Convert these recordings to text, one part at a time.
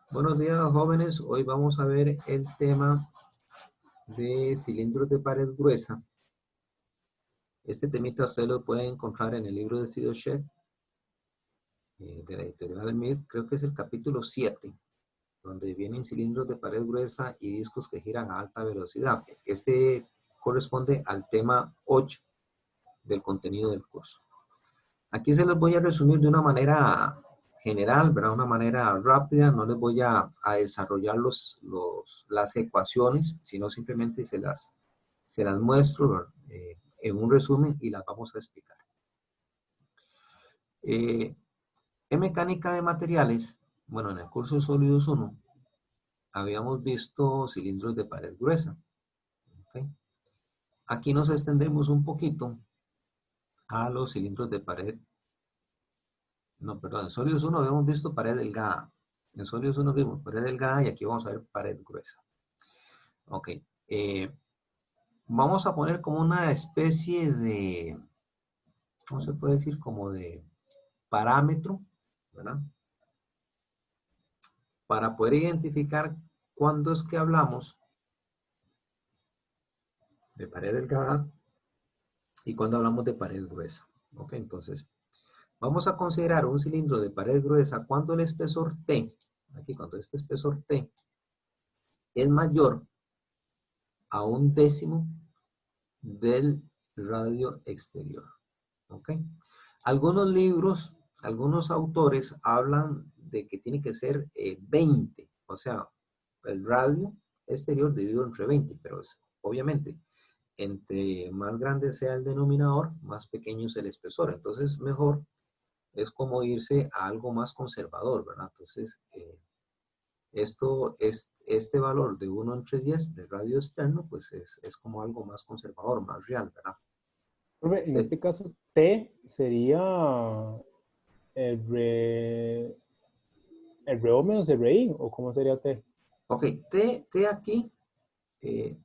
Buenos días, jóvenes. Hoy vamos a ver el tema de cilindros de pared gruesa. Este temita ustedes lo pueden encontrar en el libro de Fidochet, de la editorial Mir. Creo que es el capítulo 7, donde vienen cilindros de pared gruesa y discos que giran a alta velocidad. Este corresponde al tema 8 del contenido del curso. Aquí se los voy a resumir de una manera general, ¿verdad? Una manera rápida. No les voy a desarrollar las ecuaciones, sino simplemente se las muestro en un resumen y las vamos a explicar. En mecánica de materiales, bueno, en el curso de sólidos 1, habíamos visto cilindros de pared gruesa. ¿Okay? Aquí nos extendemos un poquito a los cilindros de pared. No, perdón, en sólidos 1 habíamos visto pared delgada. En sólidos 1 vimos pared delgada y aquí vamos a ver pared gruesa. Ok. Vamos a poner como una especie de, ¿cómo se puede decir? Como de parámetro, ¿verdad? Para poder identificar cuándo es que hablamos de pared delgada y cuándo hablamos de pared gruesa. Ok, entonces, vamos a considerar un cilindro de pared gruesa cuando el espesor T, aquí cuando este espesor T es mayor a 1/10 del radio exterior. ¿Ok? Algunos libros, algunos autores hablan de que tiene que ser 20, o sea, el radio exterior dividido entre 20, pero obviamente, entre más grande sea el denominador, más pequeño es el espesor. Entonces, mejor es como irse a algo más conservador, ¿verdad? Entonces, este valor de 1 entre 10 del radio externo, pues es como algo más conservador, más real, ¿verdad? Profe, en Es- este caso, T sería el re O menos el re I, ¿o cómo sería T? ok, T aquí, eh,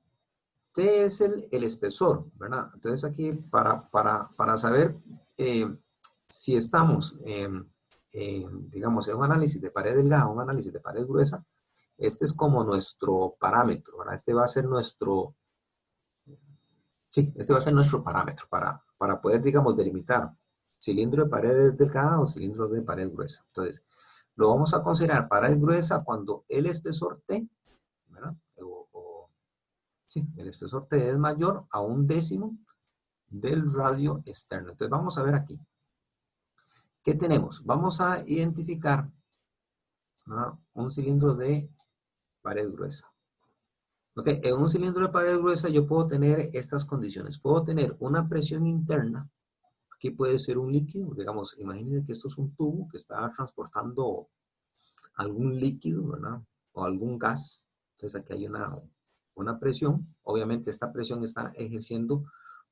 T es el espesor, ¿verdad? Entonces aquí, para saber si estamos, digamos, en un análisis de pared delgada, un análisis de pared gruesa, este es como nuestro parámetro, ¿verdad? Este va a ser nuestro, sí, este va a ser nuestro parámetro para poder, digamos, delimitar cilindro de pared delgada o cilindro de pared gruesa. Entonces, lo vamos a considerar pared gruesa cuando el espesor T, ¿verdad? Sí, el espesor T es mayor a 1/10 del radio externo. Entonces, vamos a ver aquí. ¿Qué tenemos? Vamos a identificar, ¿no?, un cilindro de pared gruesa. Ok, en un cilindro de pared gruesa yo puedo tener estas condiciones. Puedo tener una presión interna. Aquí puede ser un líquido. Digamos, imagínense que esto es un tubo que está transportando algún líquido, ¿verdad? O algún gas. Entonces aquí hay una presión. Obviamente esta presión está ejerciendo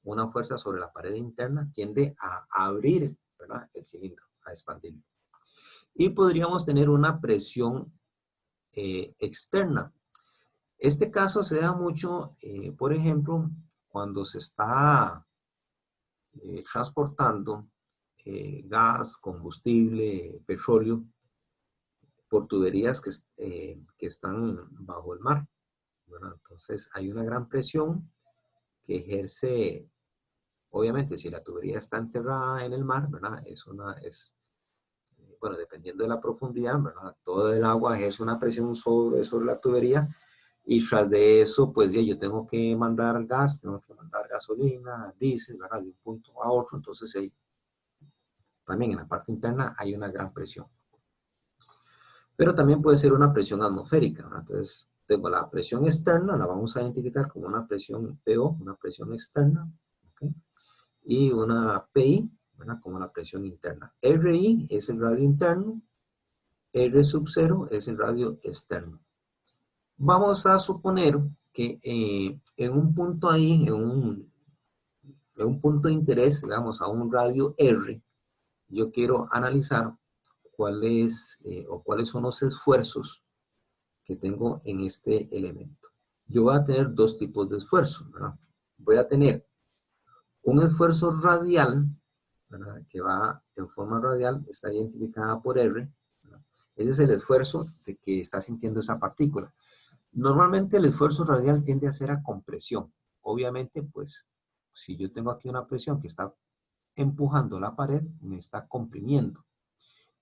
una fuerza sobre la pared interna. Tiende a abrir, ¿verdad?, el cilindro, a expandirlo. Y podríamos tener una presión externa. Este caso se da mucho, por ejemplo, cuando se está transportando gas, combustible, petróleo, por tuberías que están bajo el mar, ¿verdad? Entonces hay una gran presión que ejerce, obviamente si la tubería está enterrada en el mar, ¿verdad? Bueno, dependiendo de la profundidad, ¿verdad? Todo el agua ejerce una presión sobre la tubería y tras de eso, pues ya yo tengo que mandar gas, tengo que mandar gasolina, diésel, ¿verdad?, de un punto a otro. Entonces también en la parte interna hay una gran presión. Pero también puede ser una presión atmosférica, ¿verdad? Entonces tengo la presión externa, la vamos a identificar como una presión PO, una presión externa, ¿okay?, y una PI, ¿verdad?, como la presión interna. RI es el radio interno, R sub 0 es el radio externo. Vamos a suponer que en un punto ahí, en un punto de interés, digamos a un radio R, yo quiero analizar cuáles son los esfuerzos que tengo en este elemento. Yo voy a tener dos tipos de esfuerzos, ¿verdad? Voy a tener un esfuerzo radial, ¿verdad?, que va en forma radial, está identificada por R, ¿verdad? Ese es el esfuerzo de que está sintiendo esa partícula. Normalmente el esfuerzo radial tiende a ser a compresión. Obviamente, pues, si yo tengo aquí una presión que está empujando la pared, me está comprimiendo.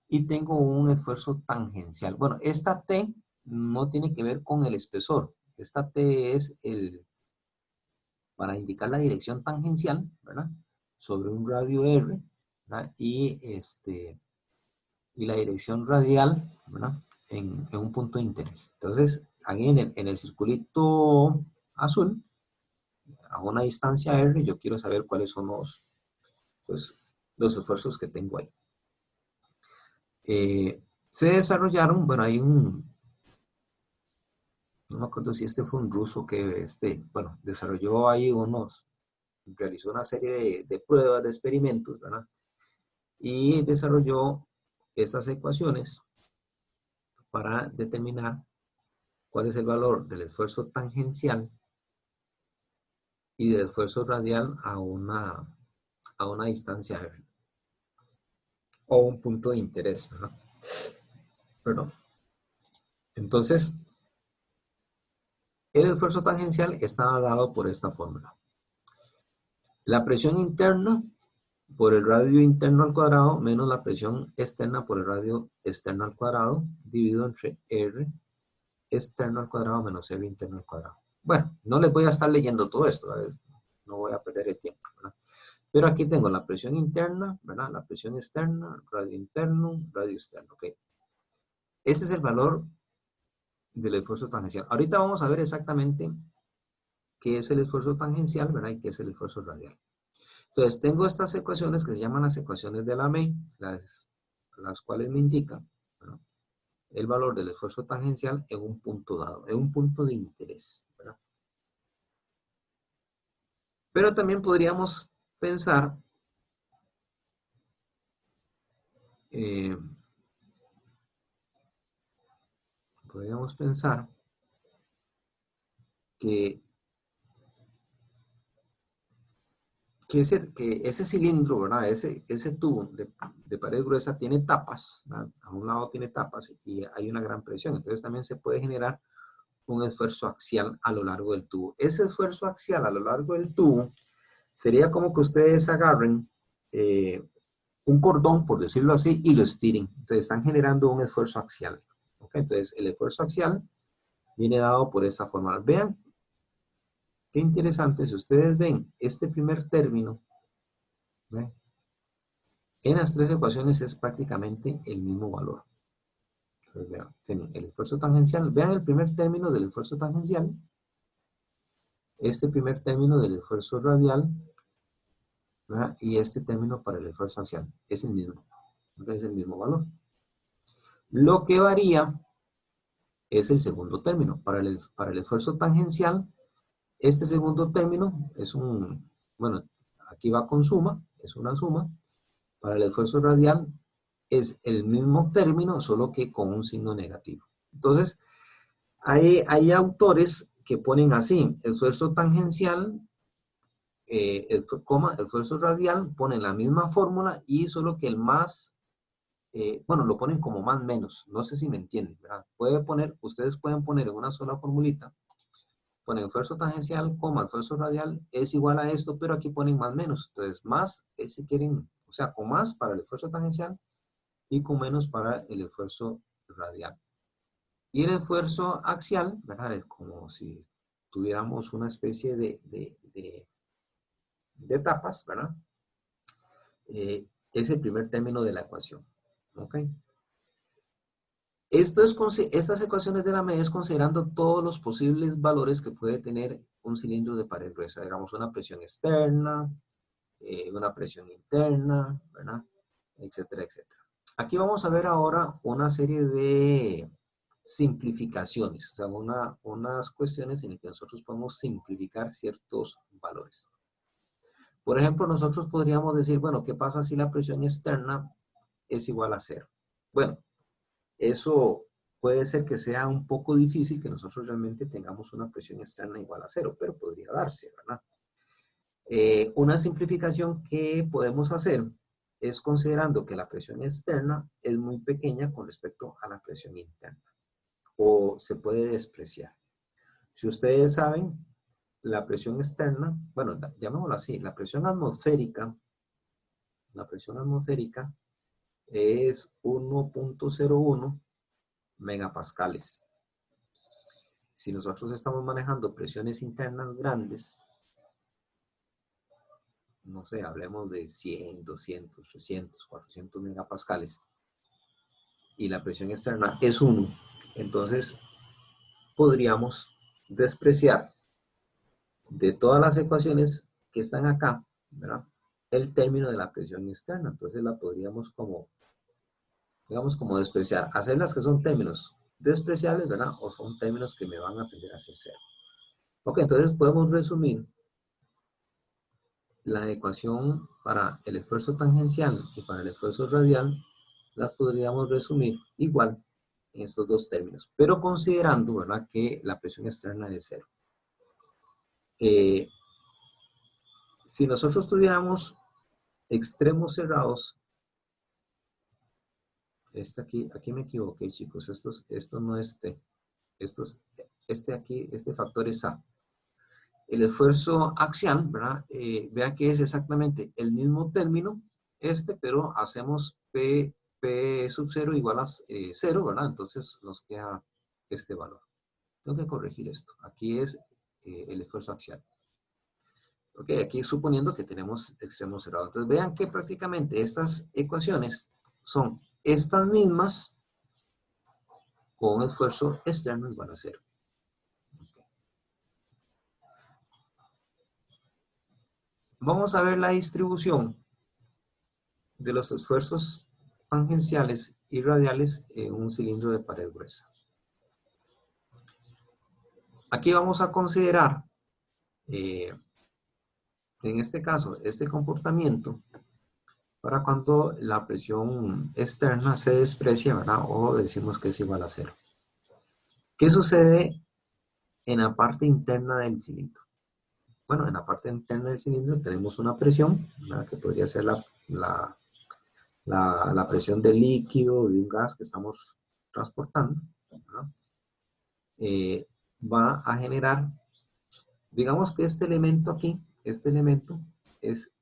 Y tengo un esfuerzo tangencial. Bueno, esta T no tiene que ver con el espesor. Esta T es para indicar la dirección tangencial, ¿verdad? Sobre un radio R, ¿verdad? Y la dirección radial, ¿verdad? En un punto de interés. Entonces, aquí en el circulito azul, a una distancia R, yo quiero saber cuáles son los esfuerzos que tengo ahí. Se desarrollaron, bueno, no me acuerdo si este fue un ruso que, bueno, desarrolló ahí realizó una serie de pruebas, de experimentos, ¿verdad? Y desarrolló estas ecuaciones para determinar cuál es el valor del esfuerzo tangencial y del esfuerzo radial a una distancia R, o un punto de interés, ¿verdad? Perdón. Entonces, el esfuerzo tangencial está dado por esta fórmula. La presión interna por el radio interno al cuadrado menos la presión externa por el radio externo al cuadrado dividido entre R externo al cuadrado menos R interno al cuadrado. Bueno, no les voy a estar leyendo todo esto, no voy a perder el tiempo, ¿verdad? Pero aquí tengo la presión interna, ¿verdad? La presión externa, radio interno, radio externo, ¿ok? Este es el valor del esfuerzo tangencial. Ahorita vamos a ver exactamente qué es el esfuerzo tangencial, ¿verdad? Y qué es el esfuerzo radial. Entonces, tengo estas ecuaciones que se llaman las ecuaciones de Lamé, las cuales me indican, ¿verdad?, el valor del esfuerzo tangencial en un punto dado, en un punto de interés, ¿verdad? Pero también podríamos pensar eh, que ese cilindro, ¿verdad? Ese tubo de pared gruesa tiene tapas, ¿verdad? A un lado tiene tapas y hay una gran presión. Entonces también se puede generar un esfuerzo axial a lo largo del tubo. Ese esfuerzo axial a lo largo del tubo sería como que ustedes agarren un cordón, por decirlo así, y lo estiren. Entonces están generando un esfuerzo axial. ¿Okay? Entonces el esfuerzo axial viene dado por esa forma. Vean qué interesante. Si ustedes ven este primer término, ¿ve?, en las tres ecuaciones es prácticamente el mismo valor. Entonces, vean, tienen el esfuerzo tangencial. Vean el primer término del esfuerzo tangencial. Este primer término del esfuerzo radial, ¿verdad?, y este término para el esfuerzo axial. Es el mismo. Es el mismo valor. Lo que varía es el segundo término. Para el esfuerzo tangencial, este segundo término es bueno, aquí va con suma, es una suma. Para el esfuerzo radial es el mismo término, solo que con un signo negativo. Entonces, hay autores que ponen así: esfuerzo tangencial, esfuerzo radial, ponen la misma fórmula y solo que el más, bueno, lo ponen como más menos. No sé si me entienden, ¿verdad? Ustedes pueden poner en una sola formulita, ponen esfuerzo tangencial, esfuerzo radial es igual a esto, pero aquí ponen más menos. Entonces, más es si quieren, o sea, con más para el esfuerzo tangencial y con menos para el esfuerzo radial. Y el esfuerzo axial, ¿verdad?, es como si tuviéramos una especie de tapas, ¿verdad? Es el primer término de la ecuación. ¿Ok? Estas ecuaciones de la media es considerando todos los posibles valores que puede tener un cilindro de pared gruesa. Digamos, una presión externa, una presión interna, ¿verdad?, etcétera, etcétera. Aquí vamos a ver ahora una serie de simplificaciones, o sea, unas cuestiones en las que nosotros podemos simplificar ciertos valores. Por ejemplo, nosotros podríamos decir, bueno, ¿qué pasa si la presión externa es igual a cero? Bueno, eso puede ser que sea un poco difícil que nosotros realmente tengamos una presión externa igual a cero, pero podría darse, ¿verdad? Una simplificación que podemos hacer es considerando que la presión externa es muy pequeña con respecto a la presión interna, o se puede despreciar. Si ustedes saben, la presión externa, bueno, llamémoslo así, la presión atmosférica es 1.01 megapascales. Si nosotros estamos manejando presiones internas grandes, no sé, hablemos de 100, 200, 300, 400 megapascales, y la presión externa es 1, entonces podríamos despreciar de todas las ecuaciones que están acá, ¿verdad?, el término de la presión externa. Entonces la podríamos como, digamos, como despreciar, hacer las que son términos despreciables, ¿verdad?, o son términos que me van a tender a ser cero. Ok, entonces podemos resumir la ecuación para el esfuerzo tangencial y para el esfuerzo radial, las podríamos resumir igual en estos dos términos, pero considerando, ¿verdad?, que la presión externa es cero. Si nosotros tuviéramos extremos cerrados, aquí me equivoqué, chicos, esto no es T, este factor es A. El esfuerzo axial, ¿verdad? Vea que es exactamente el mismo término, pero hacemos P sub 0 igual a 0, ¿verdad? Entonces nos queda este valor. Tengo que corregir esto. Aquí es el esfuerzo axial. Ok, aquí suponiendo que tenemos extremos cerrados. Entonces vean que prácticamente estas ecuaciones son estas mismas con un esfuerzo externo igual a 0. Vamos a ver la distribución de los esfuerzos tangenciales y radiales en un cilindro de pared gruesa. Aquí vamos a considerar, en este caso, este comportamiento para cuando la presión externa se desprecia, ¿verdad?, o decimos que es igual a 0. ¿Qué sucede en la parte interna del cilindro? Bueno, en la parte interna del cilindro tenemos una presión, ¿verdad?, que podría ser la presión del líquido, de un gas que estamos transportando, ¿verdad? Va a generar, digamos que este elemento aquí, este elemento es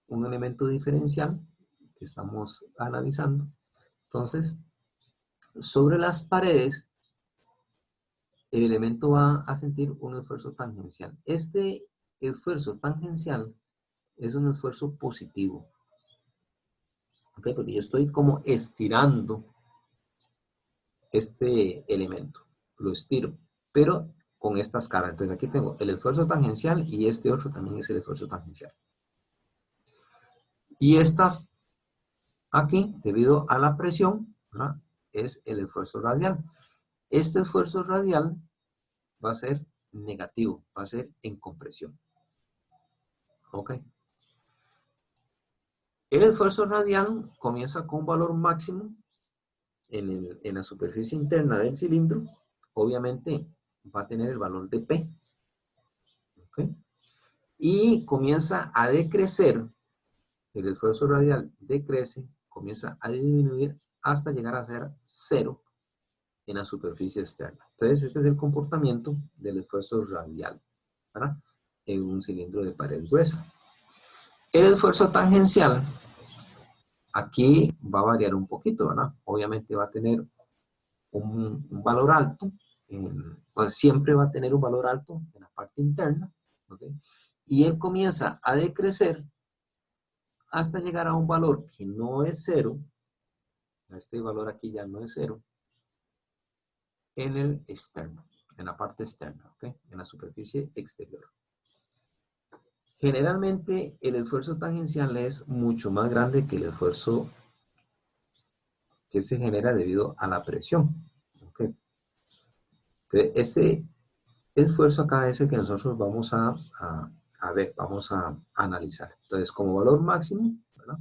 un elemento diferencial que estamos analizando. Entonces, sobre las paredes, el elemento va a sentir un esfuerzo tangencial. Este esfuerzo tangencial es un esfuerzo positivo. ¿Ok? Porque yo estoy como estirando este elemento. Lo estiro, pero con estas caras. Entonces aquí tengo el esfuerzo tangencial y este otro también es el esfuerzo tangencial. Y estas aquí, debido a la presión, ¿verdad?, es el esfuerzo radial. Este esfuerzo radial va a ser negativo, va a ser en compresión. ¿Ok? El esfuerzo radial comienza con un valor máximo en la superficie interna del cilindro. Obviamente va a tener el valor de P. ¿Ok? Y comienza a decrecer, el esfuerzo radial decrece, comienza a disminuir hasta llegar a ser 0 en la superficie externa. Entonces, este es el comportamiento del esfuerzo radial, ¿verdad?, en un cilindro de pared gruesa. El esfuerzo tangencial, aquí va a variar un poquito, ¿verdad? Obviamente va a tener un valor alto, pues siempre va a tener un valor alto en la parte interna, ¿ok? Y él comienza a decrecer hasta llegar a un valor que no es 0, este valor aquí ya no es 0, en el externo, en la parte externa, ¿ok?, en la superficie exterior. Generalmente el esfuerzo tangencial es mucho más grande que el esfuerzo que se genera debido a la presión. ¿Ok? Este esfuerzo acá es el que nosotros vamos a ver, vamos a analizar. Entonces, como valor máximo, ¿verdad?,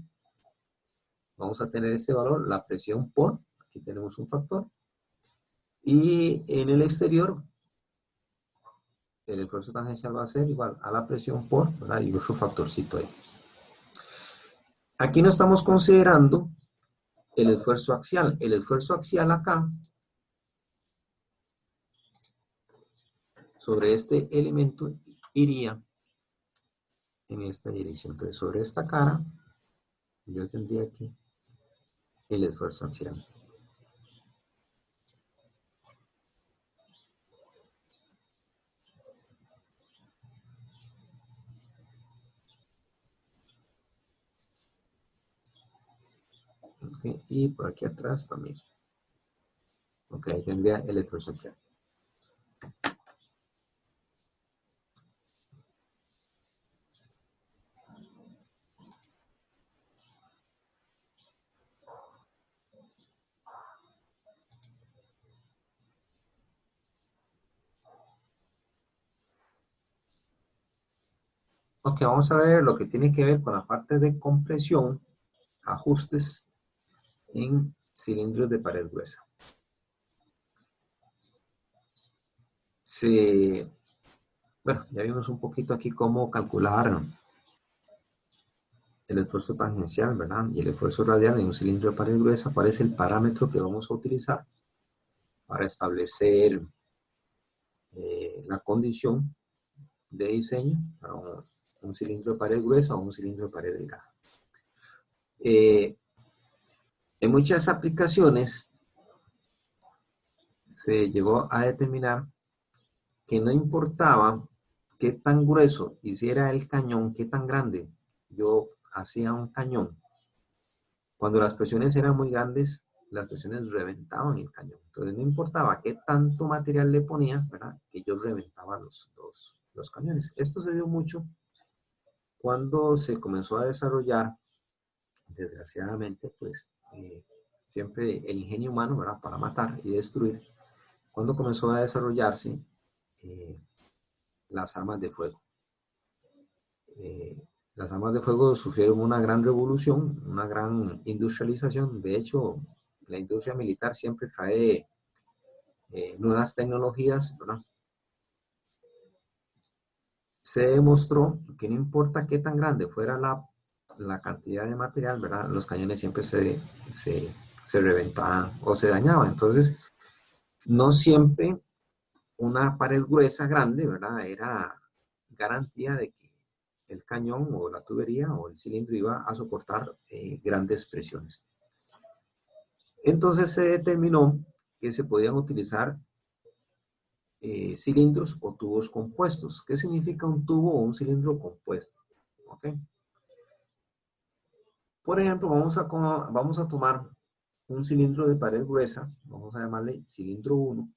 vamos a tener este valor, la presión por, aquí tenemos un factor, y en el exterior, el esfuerzo tangencial va a ser igual a la presión por, ¿verdad?, y otro factorcito ahí. Aquí no estamos considerando el esfuerzo axial. El esfuerzo axial acá, sobre este elemento, iría en esta dirección. Entonces, sobre esta cara, yo tendría aquí el esfuerzo axial. ¿Okay? Y por aquí atrás también. Ok, ahí tendría el esfuerzo axial. Ok, vamos a ver lo que tiene que ver con la parte de compresión, ajustes en cilindros de pared gruesa. Bueno, ya vimos un poquito aquí cómo calcular el esfuerzo tangencial, ¿verdad? Y el esfuerzo radial en un cilindro de pared gruesa. ¿Cuál es el parámetro que vamos a utilizar para establecer la condición de diseño para un cilindro de pared gruesa o un cilindro de pared delgada? En muchas aplicaciones se llegó a determinar que no importaba qué tan grueso hiciera el cañón, qué tan grande yo hacía un cañón. Cuando las presiones eran muy grandes, las presiones reventaban el cañón. Entonces no importaba qué tanto material le ponía, ¿verdad? Que yo reventaba los cañones. Esto se dio mucho cuando se comenzó a desarrollar, desgraciadamente, pues siempre el ingenio humano, ¿verdad? Para matar y destruir. Cuando comenzó a desarrollarse eh, las armas de fuego. Las armas de fuego sufrieron una gran revolución, una gran industrialización. De hecho, la industria militar siempre trae nuevas tecnologías, ¿verdad? Se demostró que no importa qué tan grande fuera la cantidad de material, ¿verdad? Los cañones siempre se reventaban o se dañaban. Entonces, no siempre una pared gruesa grande, ¿verdad? Era garantía de que el cañón o la tubería o el cilindro iba a soportar grandes presiones. Entonces se determinó que se podían utilizar cilindros o tubos compuestos. ¿Qué significa un tubo o un cilindro compuesto? ¿Okay? Por ejemplo, vamos a tomar un cilindro de pared gruesa, vamos a llamarle cilindro 1,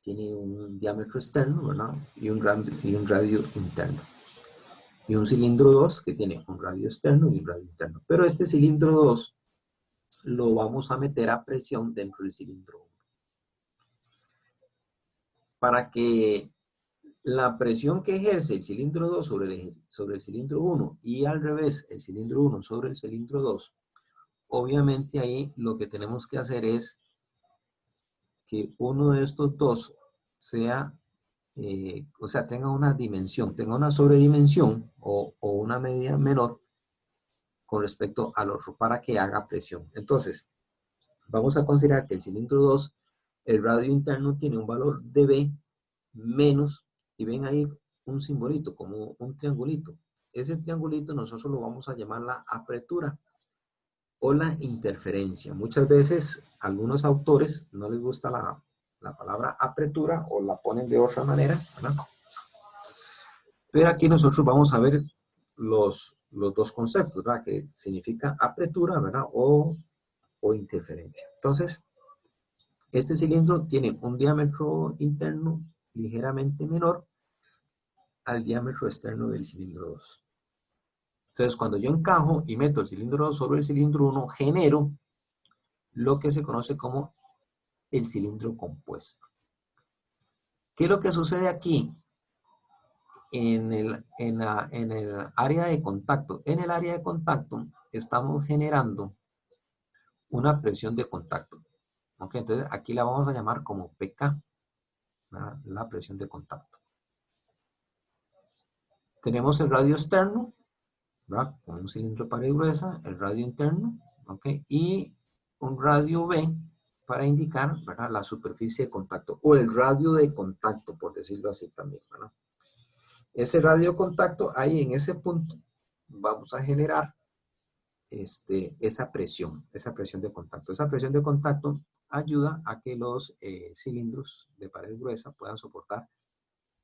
tiene un diámetro externo, ¿verdad? Y un radio interno. Y un cilindro 2 que tiene un radio externo y un radio interno. Pero este cilindro 2 lo vamos a meter a presión dentro del cilindro 1. Para que la presión que ejerce el cilindro 2 sobre el cilindro 1 y al revés, el cilindro 1 sobre el cilindro 2, obviamente ahí lo que tenemos que hacer es que uno de estos dos sea, o sea, tenga una dimensión, tenga una sobredimensión o una medida menor con respecto al otro para que haga presión. Entonces, vamos a considerar que el cilindro 2, el radio interno tiene un valor de B menos, y ven ahí un simbolito, como un triangulito. Ese triangulito nosotros lo vamos a llamar la apertura o la interferencia. Muchas veces a algunos autores no les gusta la palabra apertura o la ponen de otra manera, ¿verdad? Pero aquí nosotros vamos a ver los dos conceptos, ¿verdad? Que significa apertura, ¿verdad? O interferencia. Entonces, este cilindro tiene un diámetro interno ligeramente menor al diámetro externo del cilindro 2. Entonces, cuando yo encajo y meto el cilindro 2 sobre el cilindro 1, genero lo que se conoce como el cilindro compuesto. ¿Qué es lo que sucede aquí? En el área de contacto. En el área de contacto estamos generando una presión de contacto. ¿Okay? Entonces, aquí la vamos a llamar como PK, ¿verdad? La presión de contacto. Tenemos el radio externo, ¿verdad? Con un cilindro de pared gruesa, el radio interno, ¿ok? Y un radio B para indicar, ¿verdad? La superficie de contacto o el radio de contacto, por decirlo así también, ¿verdad? Ese radio de contacto, ahí en ese punto, vamos a generar esa presión de contacto. Esa presión de contacto ayuda a que los cilindros de pared gruesa puedan soportar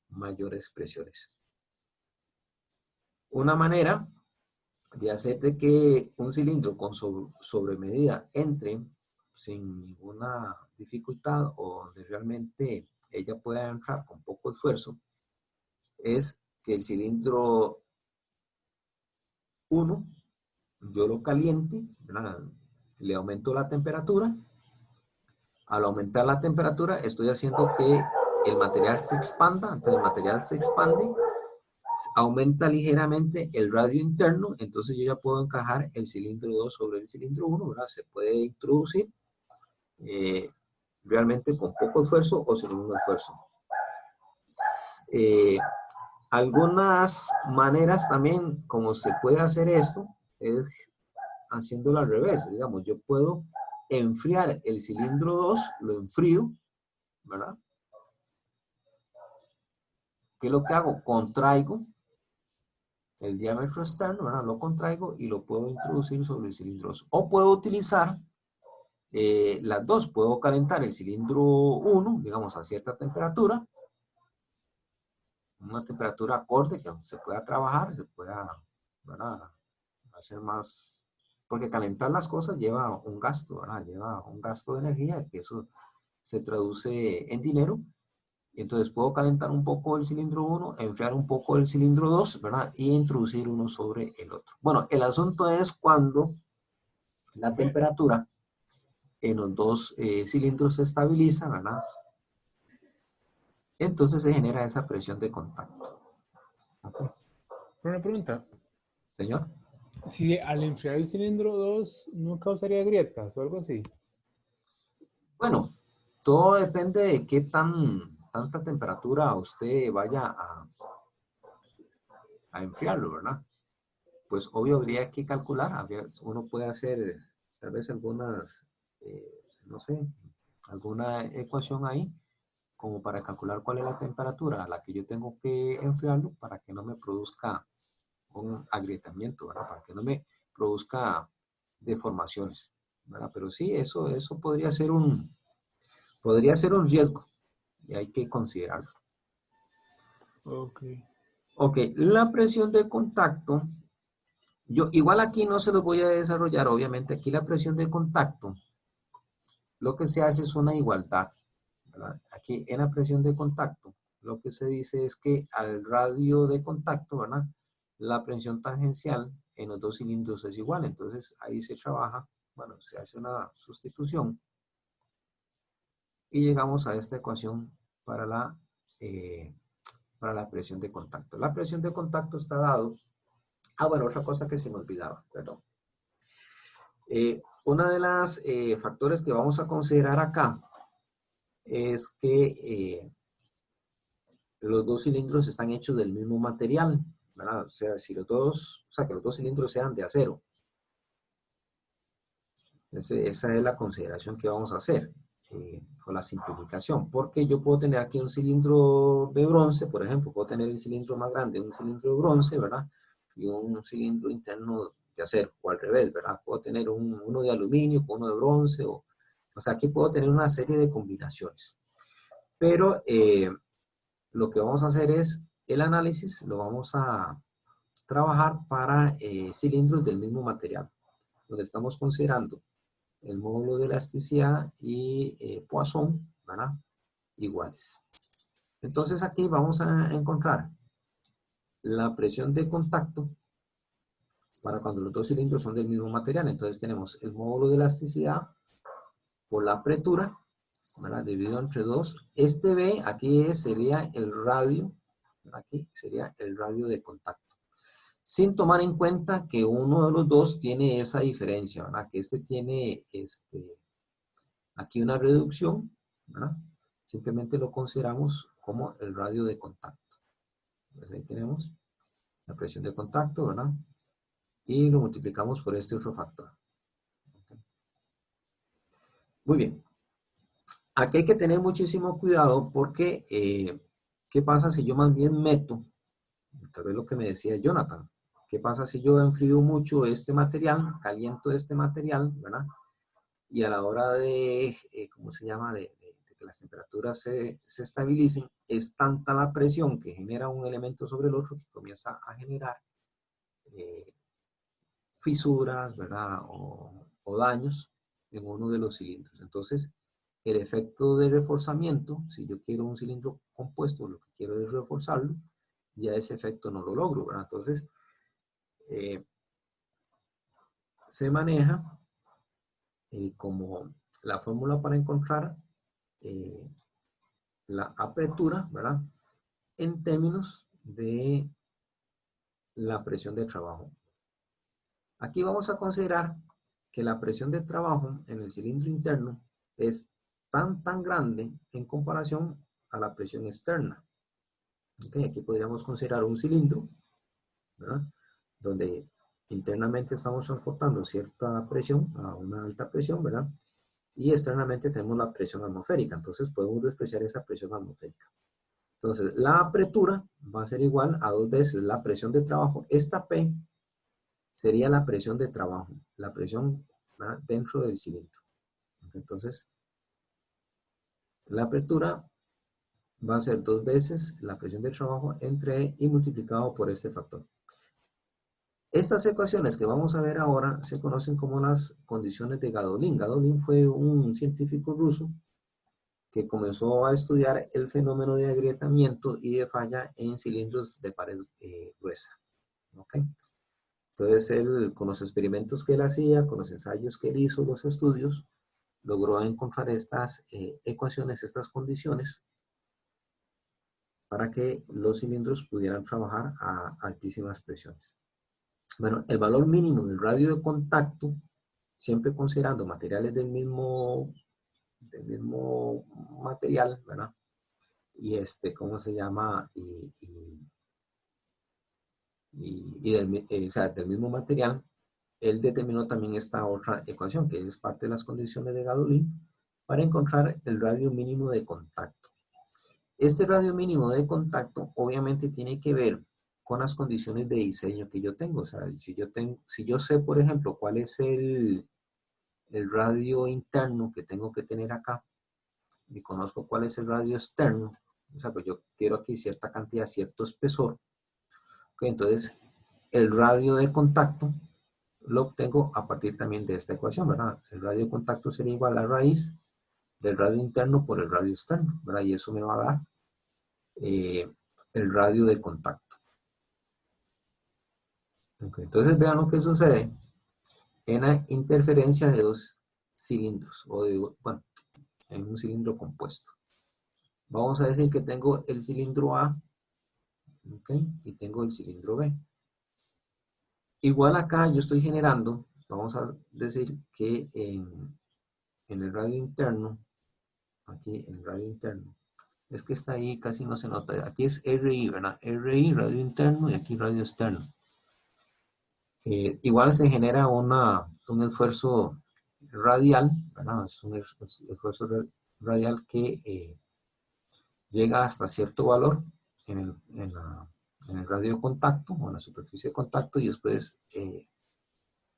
mayores presiones. Una manera de hacer de que un cilindro con sobremedida entre sin ninguna dificultad o donde realmente ella pueda entrar con poco esfuerzo es que el cilindro 1 yo lo caliente, ¿verdad? Le aumento la temperatura. Al aumentar la temperatura estoy haciendo que el material se expanda. Entonces el material se expande, aumenta ligeramente el radio interno, entonces yo ya puedo encajar el cilindro 2 sobre el cilindro 1, ¿verdad? Se puede introducir realmente con poco esfuerzo o sin ningún esfuerzo. Eh, Algunas maneras también como se puede hacer esto es haciéndolo al revés. Digamos, yo puedo enfriar el cilindro 2, lo enfrío, ¿verdad? ¿Qué es lo que hago? Contraigo el diámetro externo, ¿verdad? Lo contraigo y lo puedo introducir sobre el cilindro 2. O puedo utilizar las dos. Puedo calentar el cilindro 1, digamos, a cierta temperatura, una temperatura acorde que se pueda trabajar, se pueda, ¿verdad? Hacer más, porque calentar las cosas lleva un gasto, ¿verdad? Lleva un gasto de energía, que eso se traduce en dinero. Entonces puedo calentar un poco el cilindro 1, enfriar un poco el cilindro 2, ¿verdad? Y introducir uno sobre el otro. Bueno, el asunto es cuando la temperatura en los dos cilindros se estabiliza, ¿verdad? Entonces se genera esa presión de contacto. ¿Okay? Una pregunta. ¿Señor? Si al enfriar el cilindro 2 no causaría grietas o algo así. Bueno, todo depende de qué tanta temperatura usted vaya a enfriarlo, ¿verdad? Pues obvio habría que calcular, uno puede hacer tal vez algunas, no sé, alguna ecuación ahí, como para calcular cuál es la temperatura a la que yo tengo que enfriarlo para que no me produzca un agrietamiento, ¿verdad? Para que no me produzca deformaciones, ¿verdad? Pero sí, eso podría ser un riesgo y hay que considerarlo. Ok. Ok, la presión de contacto, yo igual aquí no se los voy a desarrollar, obviamente aquí la presión de contacto, lo que se hace es una igualdad, ¿verdad? Aquí en la presión de contacto, lo que se dice es que al radio de contacto, ¿verdad? La presión tangencial en los dos cilindros es igual, entonces ahí se trabaja, bueno, se hace una sustitución y llegamos a esta ecuación para eh, la presión de contacto. La presión de contacto está dado. Bueno, otra cosa que se me olvidaba, perdón. Una de las factores que vamos a considerar acá es que los dos cilindros están hechos del mismo material, ¿verdad? O sea, si que los dos cilindros sean de acero. Esa es la consideración que vamos a hacer, o la simplificación, porque yo puedo tener aquí un cilindro de bronce, por ejemplo, puedo tener el cilindro más grande, un cilindro de bronce, ¿verdad? Y un cilindro interno de acero, o al revés, ¿verdad? Puedo tener uno de aluminio con uno de bronce, o sea, aquí puedo tener una serie de combinaciones. Pero lo que vamos a hacer es el análisis, lo vamos a trabajar para cilindros del mismo material, donde estamos considerando el módulo de elasticidad y Poisson, ¿verdad? Iguales. Entonces aquí vamos a encontrar la presión de contacto para cuando los dos cilindros son del mismo material. Entonces tenemos el módulo de elasticidad por la apertura, ¿verdad? Dividido entre 2. Este B aquí sería el radio, aquí sería el radio de contacto. Sin tomar en cuenta que uno de los dos tiene esa diferencia, ¿verdad? Que este tiene aquí una reducción, ¿verdad? Simplemente lo consideramos como el radio de contacto. Entonces ahí tenemos la presión de contacto, ¿verdad? y lo multiplicamos por este otro factor. Muy bien. Aquí hay que tener muchísimo cuidado porque, ¿qué pasa si yo más bien meto, tal vez lo que me decía Jonathan, qué pasa si yo enfrío mucho este material, caliento este material, ¿verdad? Y a la hora de, ¿cómo se llama?, de que las temperaturas se estabilicen, es tanta la presión que genera un elemento sobre el otro que comienza a generar fisuras, ¿verdad? O daños en uno de los cilindros. Entonces, el efecto de reforzamiento, si yo quiero un cilindro compuesto, lo que quiero es reforzarlo, ya ese efecto no lo logro, ¿verdad? Entonces, se maneja como la fórmula para encontrar la apertura, ¿verdad? En términos de la presión de trabajo. Aquí vamos a considerar que la presión de trabajo en el cilindro interno es tan grande en comparación a la presión externa. Okay, aquí podríamos considerar un cilindro, ¿verdad?, donde internamente estamos transportando cierta presión a una alta presión, ¿verdad? Y externamente tenemos la presión atmosférica. Entonces podemos despreciar esa presión atmosférica. Entonces la apertura va a ser igual a 2 veces la presión de trabajo. Esta P sería la presión de trabajo, la presión, ¿verdad?, dentro del cilindro. Entonces, la apertura va a ser 2 veces la presión de trabajo entre E y multiplicado por este factor. Estas ecuaciones que vamos a ver ahora se conocen como las condiciones de Gadolin. Gadolin fue un científico ruso que comenzó a estudiar el fenómeno de agrietamiento y de falla en cilindros de pared gruesa. ¿Okay? Entonces él, con los experimentos que él hacía, con los ensayos que él hizo, los estudios, logró encontrar estas ecuaciones, estas condiciones, para que los cilindros pudieran trabajar a altísimas presiones. Bueno, el valor mínimo del radio de contacto, siempre considerando materiales del mismo material, ¿verdad? Y ¿cómo se llama? O sea, del mismo material, él determinó también esta otra ecuación, que es parte de las condiciones de Gadolin, para encontrar el radio mínimo de contacto. Este radio mínimo de contacto obviamente tiene que ver con las condiciones de diseño que yo tengo. O sea, si yo sé, por ejemplo, cuál es el radio interno que tengo que tener acá, y conozco cuál es el radio externo, o sea, pues yo quiero aquí cierta cantidad, cierto espesor, okay, entonces el radio de contacto lo obtengo a partir también de esta ecuación, ¿verdad? El radio de contacto sería igual a la raíz del radio interno por el radio externo, ¿verdad? Y eso me va a dar el radio de contacto. Okay, entonces vean lo que sucede en la interferencia de dos cilindros, o de, bueno, en un cilindro compuesto. Vamos a decir que tengo el cilindro A, okay, y tengo el cilindro B. Igual acá yo estoy generando, vamos a decir que en el radio interno, aquí en el radio interno, es que está ahí, casi no se nota, aquí es RI, ¿verdad? RI, radio interno, y aquí radio externo. Igual se genera un esfuerzo radial, ¿verdad? Es un esfuerzo radial que llega hasta cierto valor en el radio de contacto o en la superficie de contacto, y después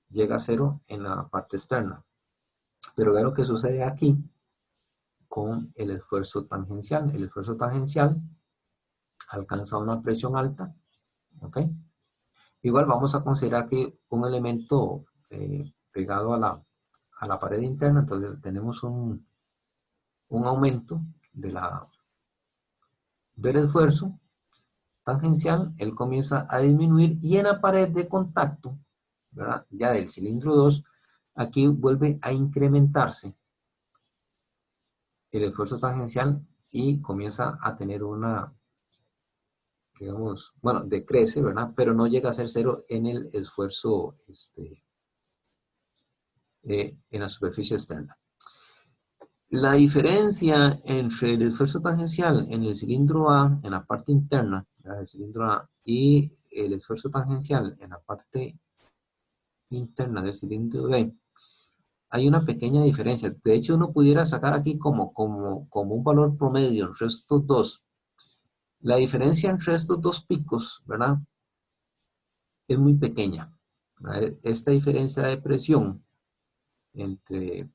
llega a cero en la parte externa. Pero vean lo que sucede aquí con el esfuerzo tangencial. El esfuerzo tangencial alcanza una presión alta, ¿ok? Igual vamos a considerar que un elemento pegado a la pared interna, entonces tenemos un aumento del esfuerzo tangencial, él comienza a disminuir, y en la pared de contacto, ¿verdad?, ya del cilindro 2, aquí vuelve a incrementarse el esfuerzo tangencial y comienza a tener digamos, bueno, decrece, ¿verdad?, pero no llega a ser cero en el esfuerzo, en la superficie externa. La diferencia entre el esfuerzo tangencial en el cilindro A, en la parte interna del cilindro A, y el esfuerzo tangencial en la parte interna del cilindro B, hay una pequeña diferencia. De hecho, uno pudiera sacar aquí como un valor promedio entre estos dos. La diferencia entre estos dos picos, ¿verdad? Es muy pequeña, ¿verdad? Esta diferencia de presión entre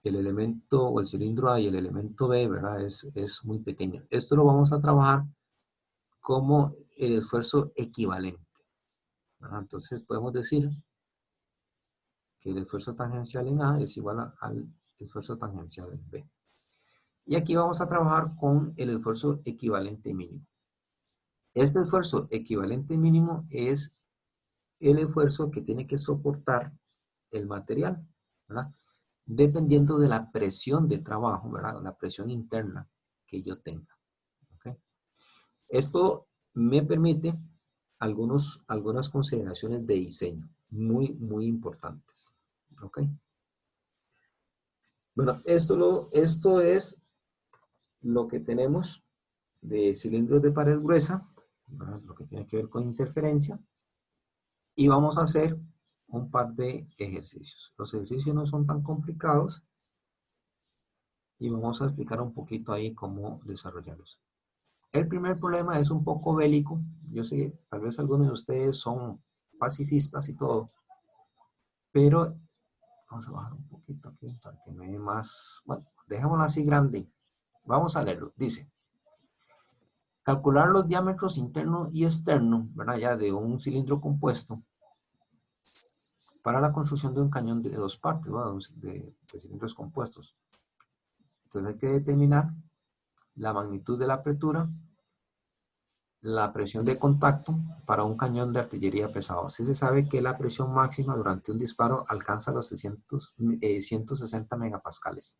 el elemento o el cilindro A y el elemento B, ¿verdad? Es muy pequeño. Esto lo vamos a trabajar como el esfuerzo equivalente, ¿verdad? Entonces podemos decir que el esfuerzo tangencial en A es igual al esfuerzo tangencial en B. Y aquí vamos a trabajar con el esfuerzo equivalente mínimo. Este esfuerzo equivalente mínimo es el esfuerzo que tiene que soportar el material, ¿verdad? Dependiendo de la presión de trabajo, ¿verdad? La presión interna que yo tenga. ¿Okay? Esto me permite algunas consideraciones de diseño muy importantes. ¿Ok? Bueno, esto es lo que tenemos de cilindros de pared gruesa, ¿verdad? Lo que tiene que ver con interferencia. Y vamos a hacer un par de ejercicios. Los ejercicios no son tan complicados y vamos a explicar un poquito ahí cómo desarrollarlos. El primer problema es un poco bélico. Yo sé, tal vez algunos de ustedes son pacifistas y todo, pero vamos a bajar un poquito aquí para que me dé más. Bueno, dejémoslo así grande. Vamos a leerlo. Dice, calcular los diámetros interno y externo, ¿verdad? Ya de un cilindro compuesto para la construcción de un cañón de dos partes, ¿verdad? De cilindros compuestos. Entonces hay que determinar la magnitud de la apertura, la presión de contacto para un cañón de artillería pesado. Así se sabe que la presión máxima durante un disparo alcanza los 160 megapascales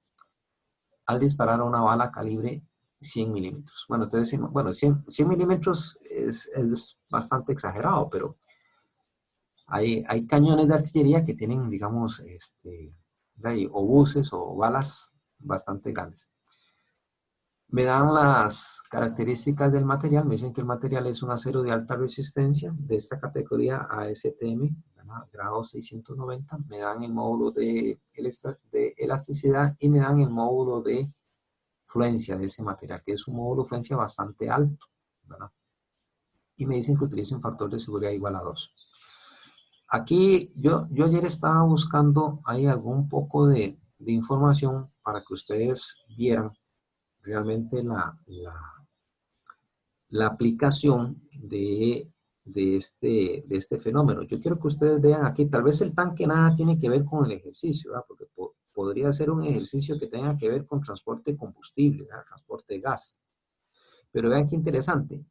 al disparar una bala calibre 100 milímetros. Bueno, entonces decimos, bueno, 100 milímetros es bastante exagerado, pero hay cañones de artillería que tienen, digamos, obuses o balas bastante grandes. Me dan las características del material. Me dicen que el material es un acero de alta resistencia de esta categoría ASTM, grado 690. Me dan el módulo de elasticidad y me dan el módulo de fluencia de ese material, que es un módulo de fluencia bastante alto, ¿verdad? Y me dicen que utilice un factor de seguridad igual a 2. Aquí yo ayer estaba buscando ahí algún poco de información para que ustedes vieran realmente la aplicación de este fenómeno. Yo quiero que ustedes vean aquí, tal vez el tanque nada tiene que ver con el ejercicio, ¿verdad? Porque podría ser un ejercicio que tenga que ver con transporte de combustible, ¿verdad? Transporte de gas. Pero vean qué interesante.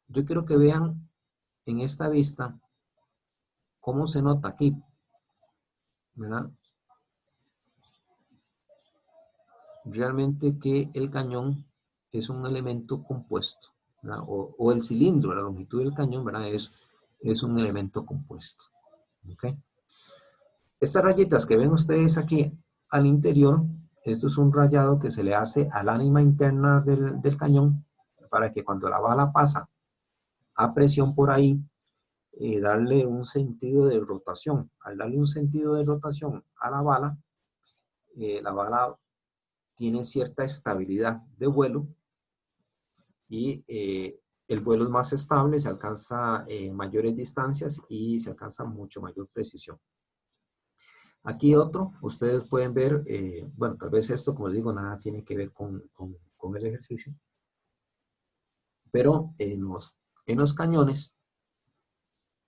Yo quiero que vean en esta vista cómo se nota aquí, ¿verdad? Realmente que el cañón es un elemento compuesto, ¿verdad? O el cilindro, la longitud del cañón, ¿verdad? Es un elemento compuesto. ¿Ok? Estas rayitas que ven ustedes aquí al interior, esto es un rayado que se le hace al ánima interna del cañón para que cuando la bala pasa a presión por ahí, darle un sentido de rotación. Al darle un sentido de rotación a la bala tiene cierta estabilidad de vuelo y el vuelo es más estable, se alcanza mayores distancias y se alcanza mucho mayor precisión. Aquí otro, ustedes pueden ver, bueno, tal vez esto, como les digo, nada tiene que ver con el ejercicio, pero en los cañones,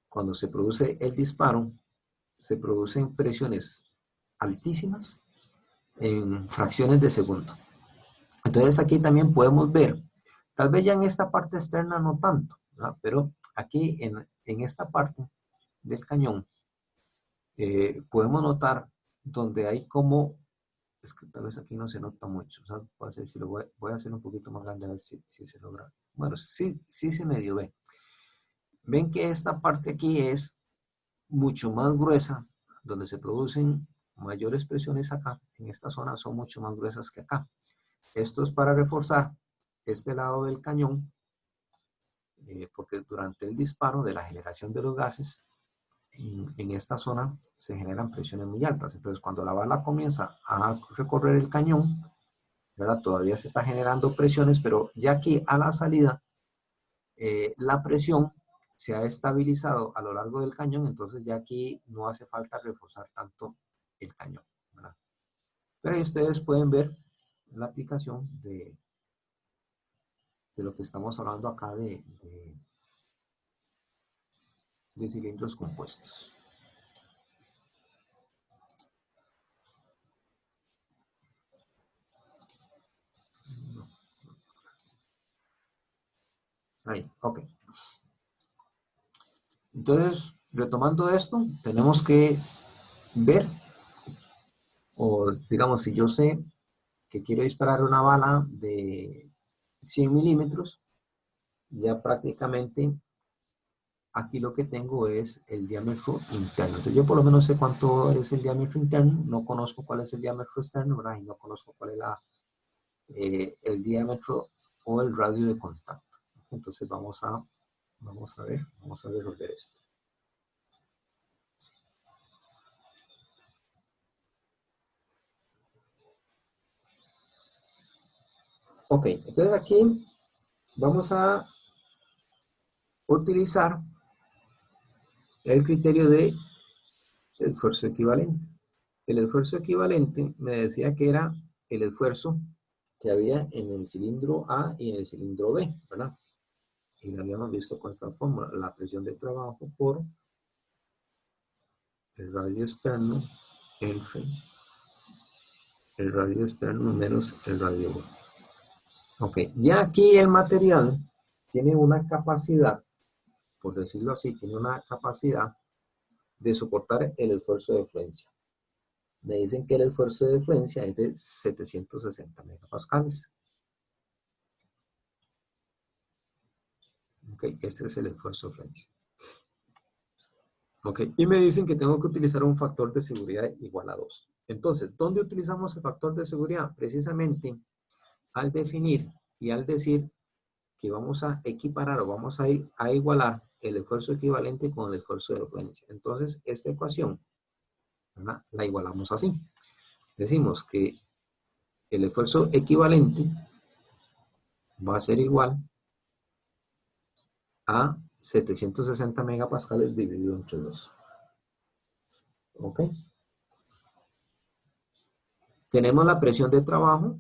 cuando se produce el disparo, se producen presiones altísimas en fracciones de segundo. Entonces aquí también podemos ver, tal vez ya en esta parte externa no tanto, ¿verdad? Pero aquí en esta parte del cañón podemos notar donde hay como, es que tal vez aquí no se nota mucho, o sea, puede ser si lo voy a hacer un poquito más grande a ver si se logra. Bueno, sí se medio ve. Ven que esta parte aquí es mucho más gruesa, donde se producen mayores presiones acá, en esta zona son mucho más gruesas que acá. Esto es para reforzar este lado del cañón, porque durante el disparo de la generación de los gases, en esta zona se generan presiones muy altas. Entonces, cuando la bala comienza a recorrer el cañón, ¿verdad? Todavía se está generando presiones, pero ya aquí a la salida, la presión se ha estabilizado a lo largo del cañón, entonces ya aquí no hace falta reforzar tanto el cañón, ¿verdad? Pero ahí ustedes pueden ver la aplicación de lo que estamos hablando acá de cilindros compuestos. Ahí, ok. Entonces, retomando esto, tenemos que ver, o digamos, si yo sé que quiero disparar una bala de 100 milímetros, ya prácticamente aquí lo que tengo es el diámetro interno. Entonces yo por lo menos sé cuánto es el diámetro interno, no conozco cuál es el diámetro externo, ¿verdad? Y no conozco cuál es el diámetro o el radio de contacto. Entonces vamos a resolver esto. Ok, entonces aquí vamos a utilizar el criterio de esfuerzo equivalente. El esfuerzo equivalente me decía que era el esfuerzo que había en el cilindro A y en el cilindro B, ¿verdad? Y lo habíamos visto con esta fórmula, la presión de trabajo por el radio externo entre el radio externo menos el radio B. Ok, ya aquí el material tiene una capacidad, por decirlo así, tiene una capacidad de soportar el esfuerzo de fluencia. Me dicen que el esfuerzo de fluencia es de 760 megapascales. Ok, este es el esfuerzo de fluencia. Ok, y me dicen que tengo que utilizar un factor de seguridad igual a 2. Entonces, ¿dónde utilizamos el factor de seguridad? Precisamente al definir y al decir que vamos a equiparar o vamos a igualar el esfuerzo equivalente con el esfuerzo de fluencia. Entonces, esta ecuación, ¿verdad?, la igualamos así. Decimos que el esfuerzo equivalente va a ser igual a 760 megapascales dividido entre 2. ¿Ok? Tenemos la presión de trabajo.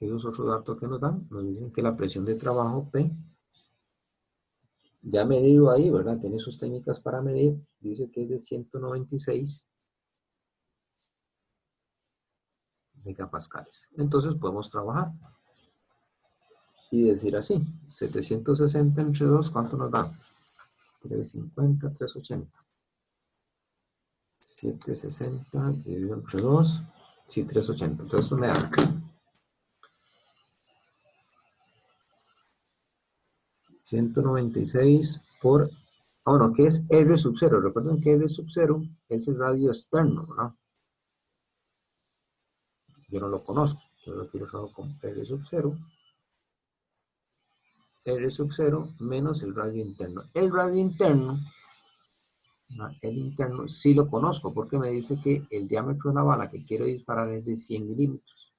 Eso es otro dato que nos dan. Nos dicen que la presión de trabajo P, ya medido ahí, ¿verdad? Tiene sus técnicas para medir. Dice que es de 196 megapascales. Entonces podemos trabajar y decir así, 760 entre 2, ¿cuánto nos da? 350, 380. 760 dividido entre 2, sí, 380. Entonces esto me da 196 por, bueno, ¿qué es R sub 0? Recuerden que R sub 0 es el radio externo, ¿verdad? Yo no lo conozco, yo lo quiero usar con R sub 0. R sub 0 menos el radio interno. El radio interno, el interno sí lo conozco porque me dice que el diámetro de la bala que quiero disparar es de 100 milímetros.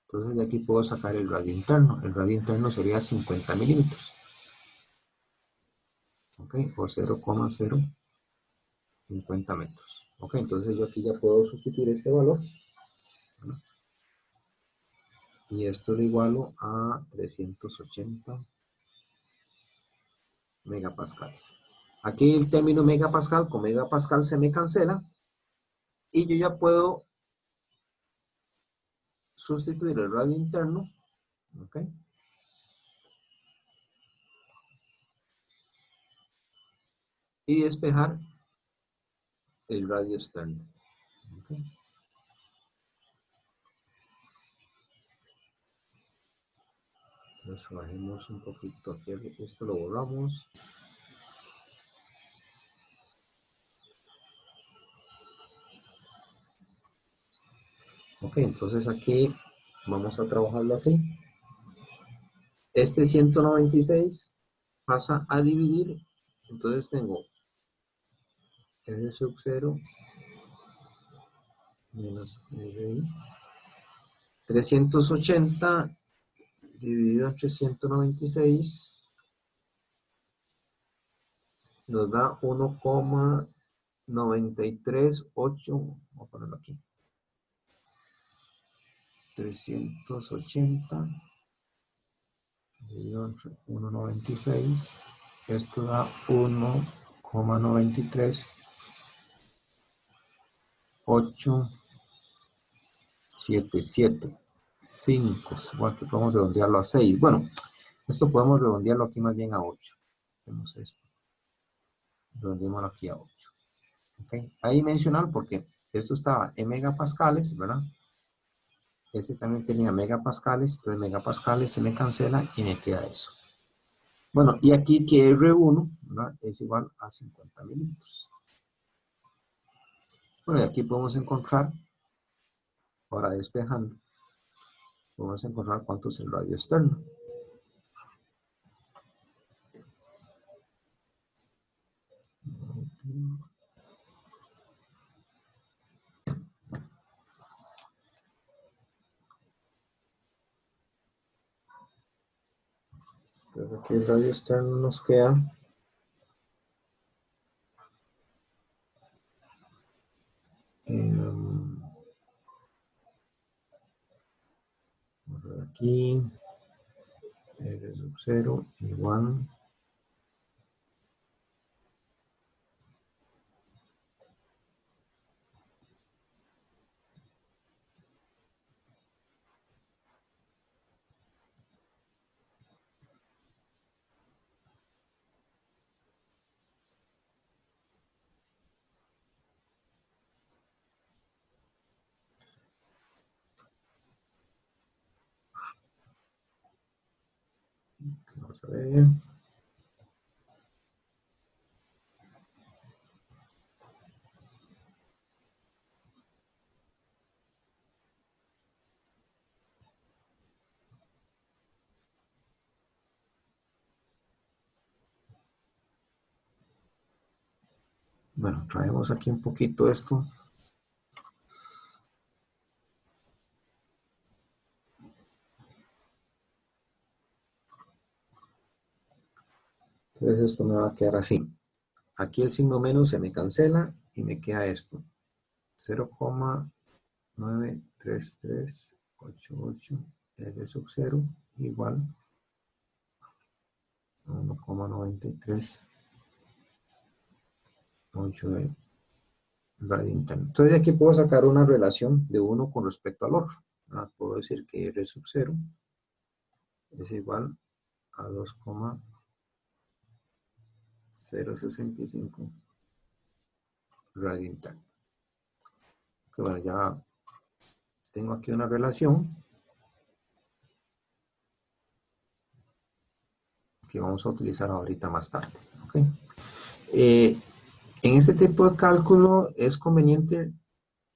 Entonces de aquí puedo sacar el radio interno. El radio interno sería 50 milímetros. Ok, o 0,050 metros. Ok, entonces yo aquí ya puedo sustituir este valor. Y esto lo igualo a 380 megapascales. Aquí el término megapascal con megapascal se me cancela. Y yo ya puedo sustituir el radio interno. Ok. Y despejar el radio externo. Okay. Nos bajemos un poquito aquí, esto lo borramos. Ok, entonces aquí vamos a trabajarlo así. Este 196 pasa a dividir, entonces tengo R sub 0 menos RI. 380 dividido entre 196 nos da 1,938. Vamos a ponerlo aquí. 380 dividido entre 1,96. Esto da 1,93877. 5. Bueno, aquí podemos redondearlo a 6. Bueno, esto podemos redondearlo aquí más bien a 8. Hacemos esto. Redondeémoslo aquí a 8. ¿Okay? Ahí mencionar porque esto estaba en megapascales, ¿verdad? Este también tenía megapascales, entonces megapascales se me cancela y me queda eso. Bueno, y aquí que R1, ¿verdad?, es igual a 50 milímetros. Bueno, y aquí podemos encontrar, ahora despejando, podemos encontrar cuánto es el radio externo. Entonces aquí el radio externo nos queda vamos a ver aquí, R sub 0 igual vamos a ver. Bueno, traemos aquí un poquito esto. Entonces esto me va a quedar así. Aquí el signo menos se me cancela y me queda esto. 0,93388 R sub 0 igual a 1,938 de radio interno. Entonces aquí puedo sacar una relación de uno con respecto al otro. ¿Verdad? Puedo decir que R sub 0 es igual a 2,065 radio interno. Que bueno, ya tengo aquí una relación que vamos a utilizar ahorita más tarde. ¿Okay? En este tipo de cálculo es conveniente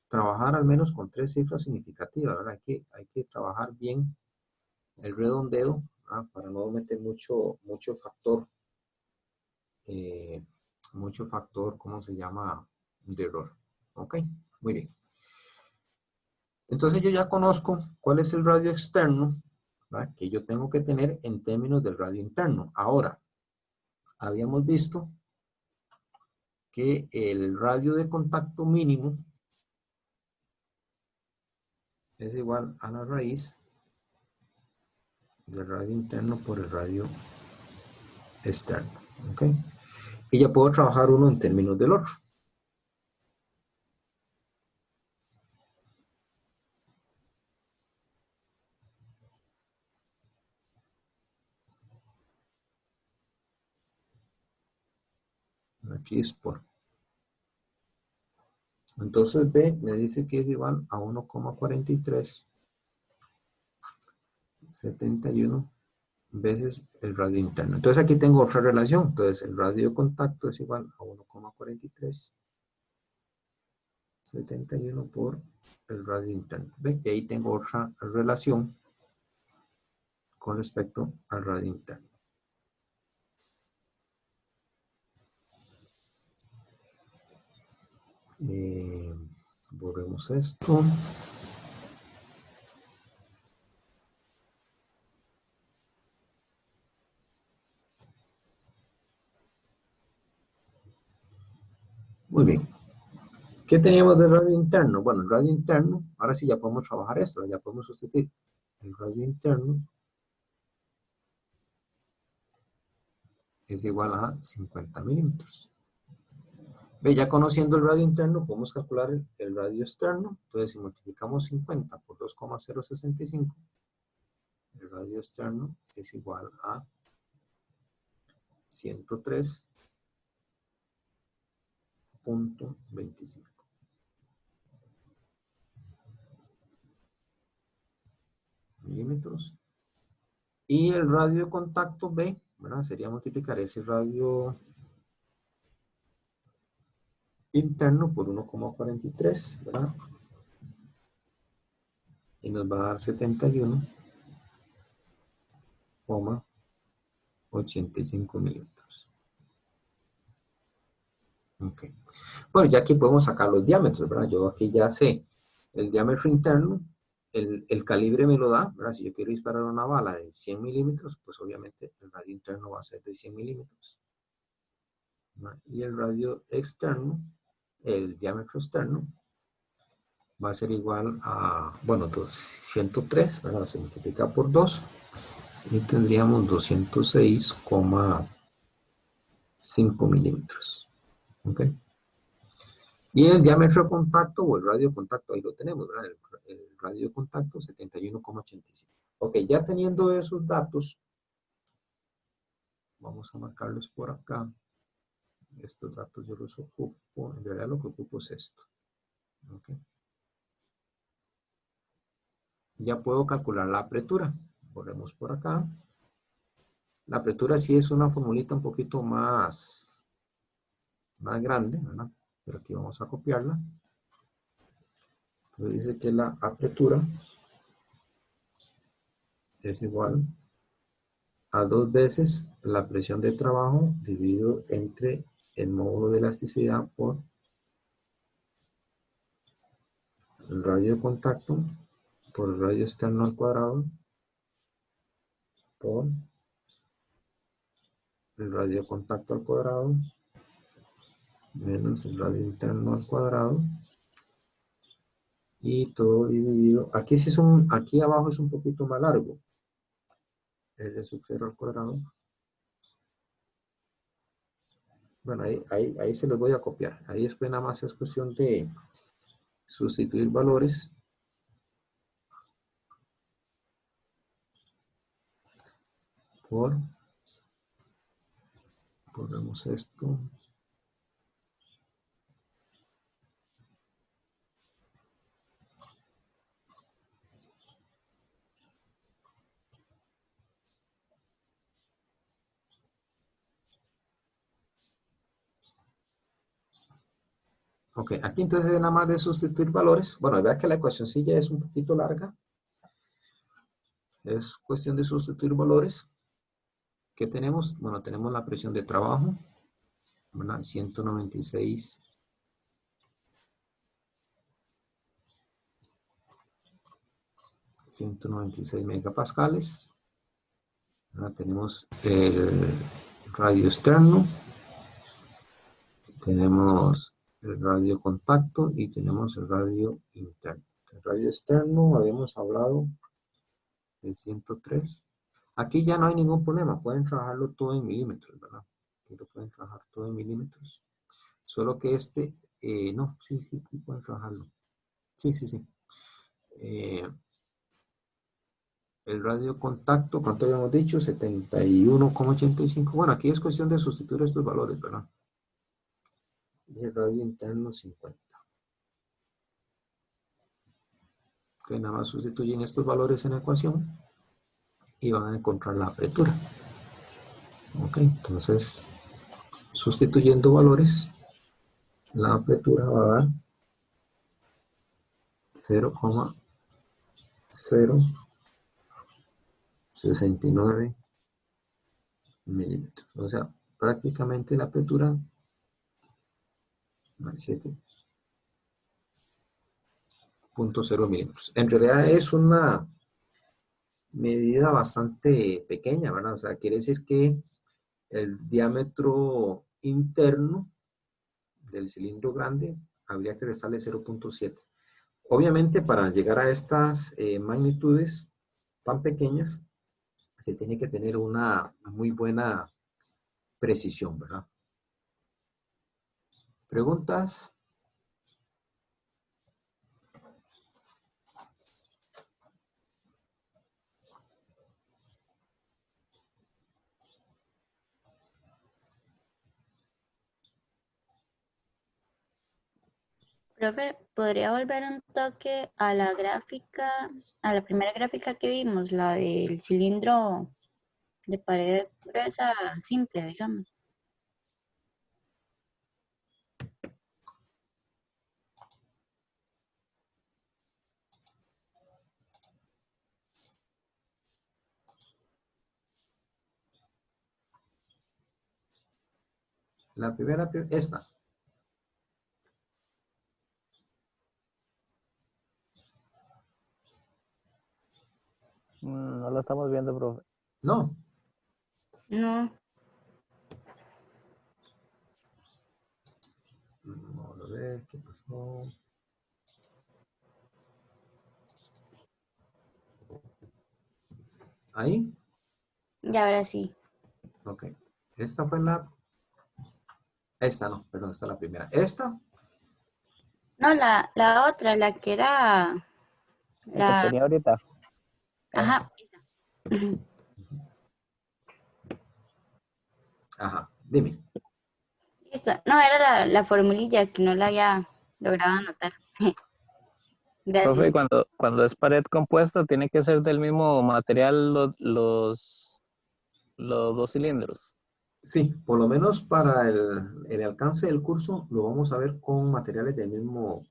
trabajar al menos con 3 cifras significativas, ¿verdad? Hay que trabajar bien el redondeo, ¿verdad?, para no meter mucho factor, ¿cómo se llama?, de error. ¿Ok? Muy bien. Entonces yo ya conozco cuál es el radio externo, ¿verdad?, que yo tengo que tener en términos del radio interno. Ahora, habíamos visto que el radio de contacto mínimo es igual a la raíz del radio interno por el radio externo. ¿Ok? Y ya puedo trabajar uno en términos del otro. Aquí es por. Entonces B me dice que es igual a 1,4371 veces el radio interno. Entonces aquí tengo otra relación. Entonces el radio de contacto es igual a 1,4371 por el radio interno. ¿Ves? Y ahí tengo otra relación con respecto al radio interno. Borremos esto. Muy bien. ¿Qué teníamos de radio interno? Bueno, el radio interno, ahora sí ya podemos trabajar esto, ya podemos sustituir el radio interno es igual a 50 milímetros. Ve, ya conociendo el radio interno, podemos calcular el radio externo. Entonces, si multiplicamos 50 por 2,065, el radio externo es igual a 103.25 milímetros. Y el radio de contacto B, ¿verdad? Sería multiplicar ese radio interno por 1,43, ¿verdad? Y nos va a dar 71,85 milímetros. Ok. Bueno, ya aquí podemos sacar los diámetros, ¿verdad? Yo aquí ya sé el diámetro interno, el calibre me lo da, ¿verdad? Si yo quiero disparar una bala de 100 milímetros, pues obviamente el radio interno va a ser de 100 milímetros. ¿Verdad? Y el radio externo, el diámetro externo, va a ser igual a, bueno, 203, ¿verdad? Se multiplica por 2 y tendríamos 206,5 milímetros. ¿Ok? Y el diámetro de contacto o el radio de contacto, ahí lo tenemos, ¿verdad? El radio de contacto, 71,85. Ok, ya teniendo esos datos, vamos a marcarlos por acá. Estos datos yo los ocupo, en realidad lo que ocupo es esto. Ok. Ya puedo calcular la apertura. Volvemos por acá. La apertura sí es una formulita un poquito más grande, ¿verdad? Pero aquí vamos a copiarla. Entonces dice que la apertura es igual a 2 veces la presión de trabajo dividido entre el módulo de elasticidad por el radio de contacto por el radio externo al cuadrado por el radio de contacto al cuadrado menos el radio interno al cuadrado y todo dividido. Aquí, sí aquí abajo es un poquito más largo. R sub 0 al cuadrado. Bueno, ahí se los voy a copiar. Ahí después nada más es cuestión de sustituir valores. Ponemos esto. Ok, aquí entonces es nada más de sustituir valores. Bueno, vea que la ecuación sí ya es un poquito larga. Es cuestión de sustituir valores. ¿Qué tenemos? Bueno, tenemos la presión de trabajo, ¿verdad? 196 megapascales. ¿Verdad? Tenemos el radio externo, tenemos el radio contacto y tenemos el radio interno. El radio externo habíamos hablado de 103. Aquí ya no hay ningún problema, pueden trabajarlo todo en milímetros, ¿verdad? Aquí lo pueden trabajar todo en milímetros. Solo que no, sí, pueden trabajarlo. Sí. El radio contacto, ¿cuánto habíamos dicho? 71,85. Bueno, aquí es cuestión de sustituir estos valores, ¿verdad? Y el radio interno 50. Que nada más sustituyen estos valores en la ecuación y van a encontrar la apertura. Ok, entonces, sustituyendo valores, la apertura va a dar 0,069 milímetros. O sea, prácticamente la apertura 7 0.0 milímetros. En realidad es una medida bastante pequeña, ¿verdad? O sea, quiere decir que el diámetro interno del cilindro grande habría que restarle 0.7. Obviamente, para llegar a estas magnitudes tan pequeñas, se tiene que tener una muy buena precisión, ¿verdad? ¿Preguntas? Profe, ¿podría volver un toque a la gráfica, a la primera gráfica que vimos, la del cilindro de pared gruesa simple, digamos? La primera, esta. No lo estamos viendo, profe. No. No, Vamos a ver qué pasó. ¿Ahí? y ahora sí. Ok. Esta fue la... Esta no, perdón, esta es la primera. Esta, No, la otra, la que era El que la, tenía ahorita. ajá, esa. ajá, dime. Listo. No, era la formulilla que no la había logrado anotar. Profe, Gracias. cuando es pared compuesta, tiene que ser del mismo material los dos cilindros. Sí, por lo menos para el alcance del curso lo vamos a ver con materiales del mismo, o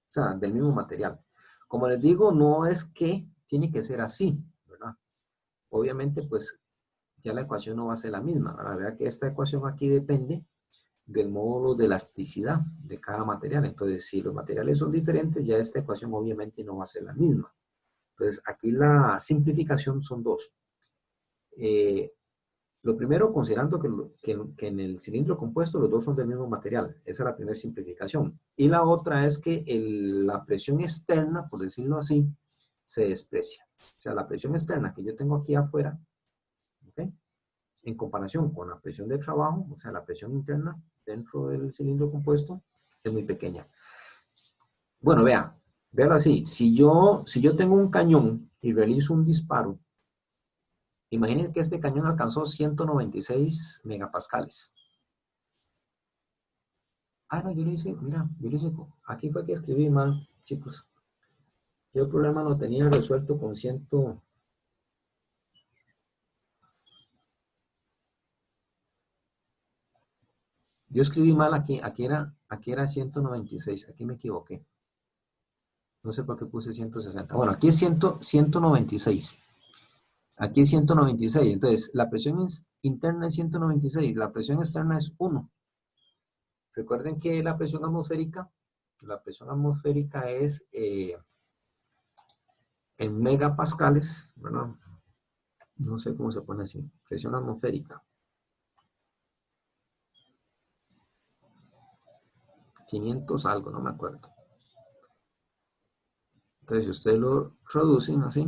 sea, del mismo material. Como les digo, no es que tiene que ser así, ¿verdad? Obviamente, pues ya la ecuación no va a ser la misma, ¿verdad? Vea que esta ecuación aquí depende del módulo de elasticidad de cada material. Entonces, si los materiales son diferentes, ya esta ecuación obviamente no va a ser la misma. Entonces, aquí la simplificación son dos. Lo primero, considerando que en el cilindro compuesto los dos son del mismo material. Esa es la primera simplificación. Y la otra es que la presión externa, por decirlo así, se desprecia. O sea, la presión externa que yo tengo aquí afuera, ¿ok? En comparación con la presión de trabajo, o sea, la presión interna dentro del cilindro compuesto, es muy pequeña. Bueno, véalo así. Si yo tengo un cañón y realizo un disparo, imaginen que este cañón alcanzó 196 megapascales. Ah, no, yo lo hice, mira, yo lo hice, aquí fue que escribí mal, chicos. Yo el problema lo tenía resuelto con 100. Yo escribí mal aquí era 196, aquí me equivoqué. No sé por qué puse 160. Bueno, aquí es 196. Aquí es 196. Entonces, la presión interna es 196, la presión externa es 1. Recuerden que la presión atmosférica es en megapascales, ¿verdad? No sé cómo se pone así. Presión atmosférica. 500 algo, no me acuerdo. Entonces, si ustedes lo traducen así,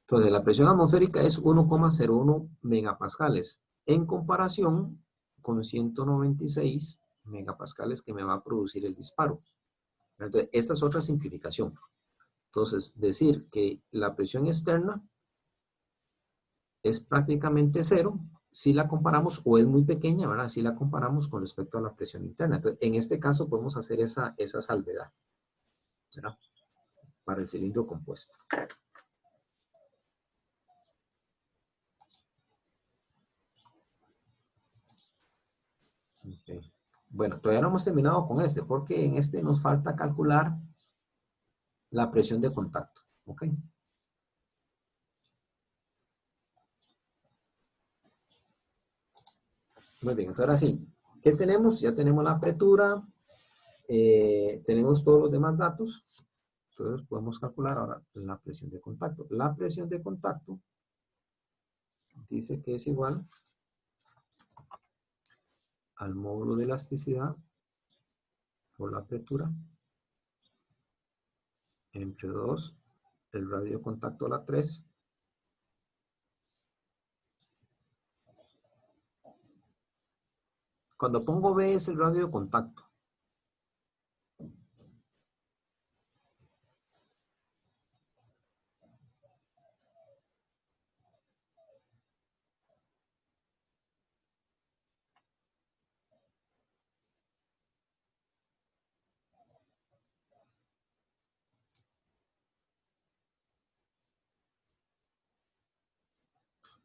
entonces la presión atmosférica es 1,01 megapascales en comparación con 196 megapascales que me va a producir el disparo. Entonces, esta es otra simplificación. Entonces, decir que la presión externa es prácticamente cero si la comparamos, o es muy pequeña, ¿verdad? Si la comparamos con respecto a la presión interna. Entonces, en este caso podemos hacer esa salvedad, ¿verdad? Para el cilindro compuesto. Okay. Bueno, todavía no hemos terminado con este, porque en este nos falta calcular la presión de contacto. ¿Ok? Muy bien, entonces ahora sí, ¿Qué tenemos? Ya tenemos la apertura, tenemos todos los demás datos. Entonces podemos calcular ahora la presión de contacto. La presión de contacto dice que es igual al módulo de elasticidad por la apertura entre 2, el radio de contacto a la 3. Cuando pongo B es el radio de contacto.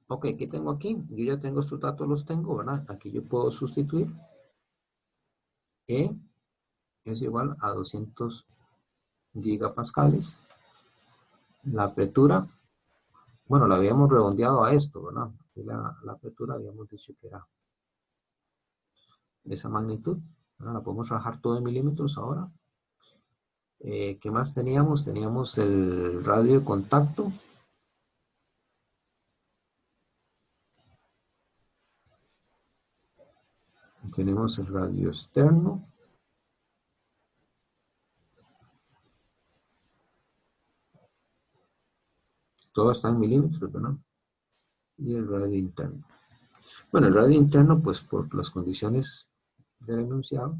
Ok, ¿qué tengo aquí? Yo ya tengo estos datos, los tengo, ¿verdad? Aquí yo puedo sustituir. E es igual a 200 gigapascales. La apertura, bueno, la habíamos redondeado a esto, ¿verdad? Aquí la apertura habíamos dicho que era de esa magnitud. ¿Verdad? La podemos trabajar todo en milímetros ahora. ¿Qué más teníamos? Teníamos el radio de contacto. Tenemos el radio externo. Todo está en milímetros, ¿verdad? Y el radio interno. Bueno, el radio interno, pues por las condiciones del enunciado,